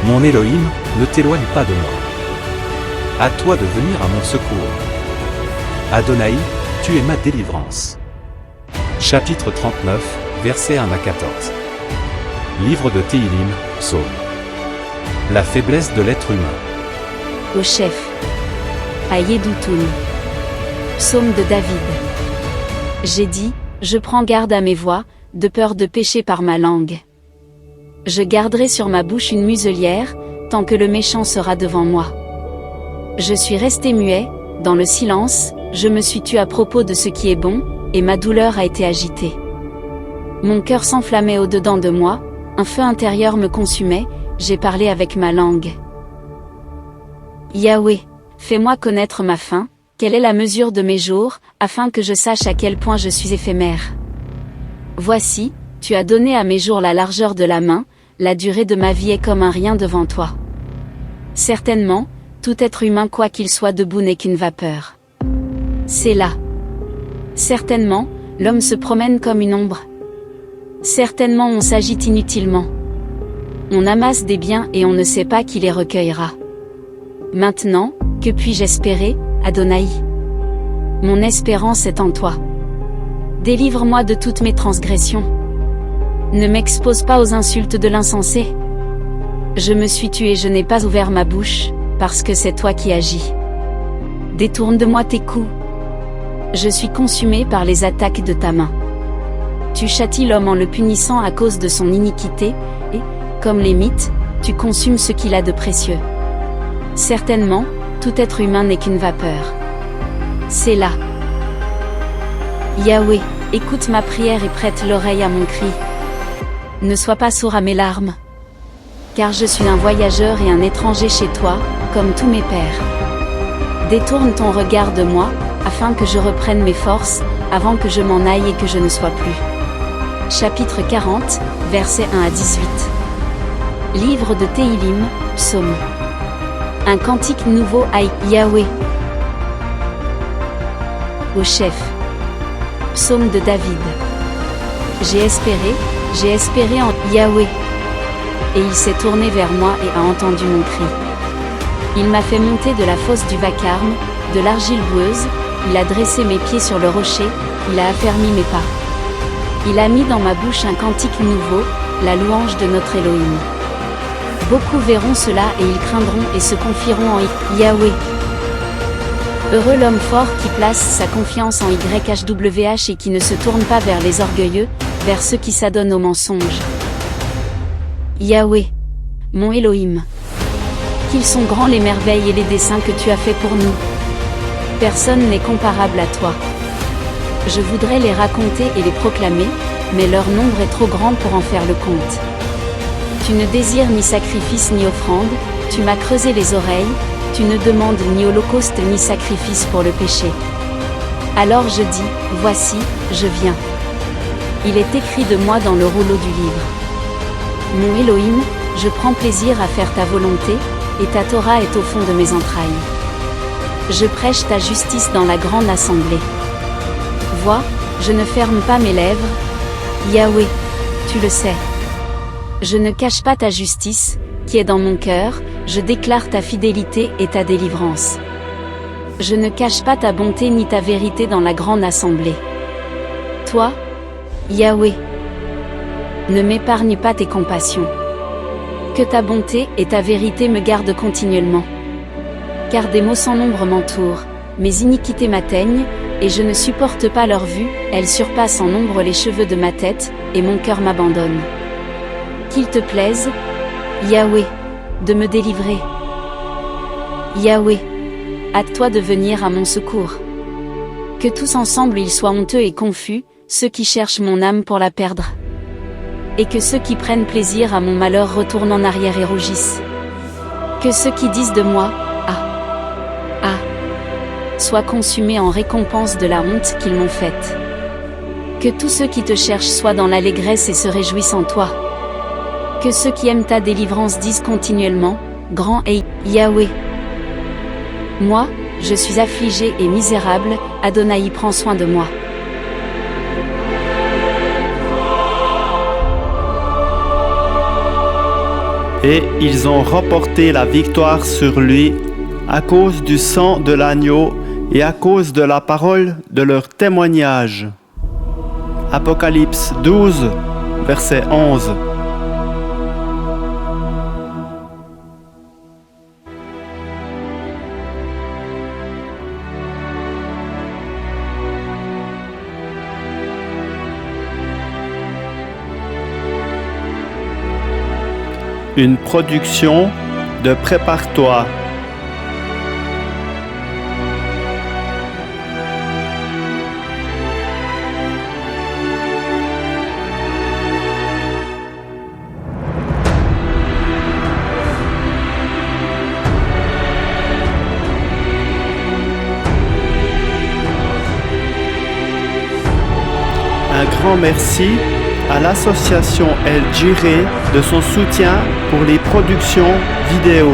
Mon Elohim, ne t'éloigne pas de moi. À toi de venir à mon secours. Adonai, tu es ma délivrance. Chapitre 39, versets 1 à 14. Livre de Téhilim, Psaume. La faiblesse de l'être humain. Au chef. À Yedoutoun. Psaume de David. J'ai dit, je prends garde à mes voix, de peur de pécher par ma langue. Je garderai sur ma bouche une muselière, tant que le méchant sera devant moi. Je suis resté muet, dans le silence, je me suis tu à propos de ce qui est bon, et ma douleur a été agitée. Mon cœur s'enflammait au-dedans de moi, un feu intérieur me consumait, j'ai parlé avec ma langue. Yahweh, fais-moi connaître ma fin, quelle est la mesure de mes jours, afin que je sache à quel point je suis éphémère. Voici, tu as donné à mes jours la largeur de la main, la durée de ma vie est comme un rien devant toi. Certainement, tout être humain quoi qu'il soit debout n'est qu'une vapeur. C'est là. Certainement, l'homme se promène comme une ombre. Certainement on s'agite inutilement. On amasse des biens et on ne sait pas qui les recueillera. Maintenant, que puis-je espérer, Adonai? Mon espérance est en toi. Délivre-moi de toutes mes transgressions. Ne m'expose pas aux insultes de l'insensé. Je me suis tué et je n'ai pas ouvert ma bouche, parce que c'est toi qui agis. Détourne de moi tes coups. Je suis consumé par les attaques de ta main. Tu châties l'homme en le punissant à cause de son iniquité, et, comme les mythes, tu consumes ce qu'il a de précieux. Certainement, tout être humain n'est qu'une vapeur. C'est là. Yahweh, écoute ma prière et prête l'oreille à mon cri. Ne sois pas sourd à mes larmes. Car je suis un voyageur et un étranger chez toi, comme tous mes pères. Détourne ton regard de moi, afin que je reprenne mes forces, avant que je m'en aille et que je ne sois plus. Chapitre 40, versets 1 à 18. Livre de Téhilim, Psaume. Un cantique nouveau à Yahweh. Au chef. Psaume de David. J'ai espéré en Yahweh. Et il s'est tourné vers moi et a entendu mon cri. Il m'a fait monter de la fosse du vacarme, de l'argile boueuse, il a dressé mes pieds sur le rocher, il a affermi mes pas. Il a mis dans ma bouche un cantique nouveau, la louange de notre Elohim. Beaucoup verront cela et ils craindront et se confieront en Yahweh. Heureux l'homme fort qui place sa confiance en YHWH et qui ne se tourne pas vers les orgueilleux, vers ceux qui s'adonnent aux mensonges. Yahweh, mon Elohim. Qu'ils sont grands les merveilles et les desseins que tu as faits pour nous. Personne n'est comparable à toi. Je voudrais les raconter et les proclamer, mais leur nombre est trop grand pour en faire le compte. Tu ne désires ni sacrifice ni offrande, tu m'as creusé les oreilles, tu ne demandes ni holocauste ni sacrifice pour le péché. Alors je dis, voici, je viens. Il est écrit de moi dans le rouleau du livre. Mon Elohim, je prends plaisir à faire ta volonté, et ta Torah est au fond de mes entrailles. Je prêche ta justice dans la grande assemblée. Vois, je ne ferme pas mes lèvres. Yahweh, tu le sais. Je ne cache pas ta justice, qui est dans mon cœur, je déclare ta fidélité et ta délivrance. Je ne cache pas ta bonté ni ta vérité dans la grande assemblée. Toi, Yahweh, ne m'épargne pas tes compassions. Que ta bonté et ta vérité me gardent continuellement. Car des maux sans nombre m'entourent, mes iniquités m'atteignent, et je ne supporte pas leur vue, elles surpassent en nombre les cheveux de ma tête, et mon cœur m'abandonne. Qu'il te plaise, Yahweh, de me délivrer. Yahweh, hâte-toi de venir à mon secours. Que tous ensemble ils soient honteux et confus, ceux qui cherchent mon âme pour la perdre. Et que ceux qui prennent plaisir à mon malheur retournent en arrière et rougissent. Que ceux qui disent de moi, soient consumés en récompense de la honte qu'ils m'ont faite. Que tous ceux qui te cherchent soient dans l'allégresse et se réjouissent en toi. Que ceux qui aiment ta délivrance disent continuellement, grand est Yahweh. Moi, je suis affligé et misérable, Adonai prend soin de moi. Et ils ont remporté la victoire sur lui à cause du sang de l'agneau et à cause de la parole de leur témoignage. Apocalypse 12, verset 11. Une production de Prépare-toi. Un grand merci à l'association El Jireh de son soutien pour les productions vidéo.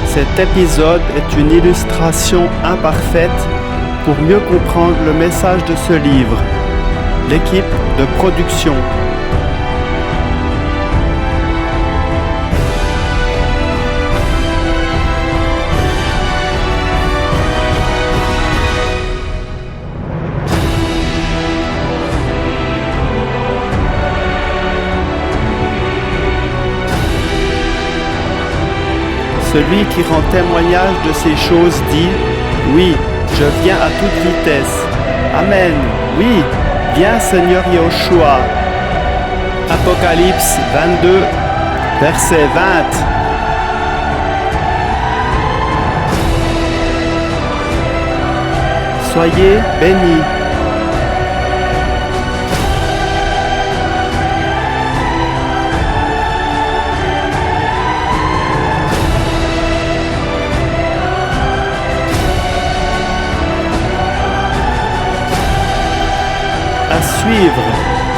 Cet épisode est une illustration imparfaite pour mieux comprendre le message de ce livre. L'équipe de production. Celui qui rend témoignage de ces choses dit, oui, je viens à toute vitesse. Amen. Oui, viens Seigneur Yahushua. Apocalypse 22, verset 20. Soyez bénis. À suivre.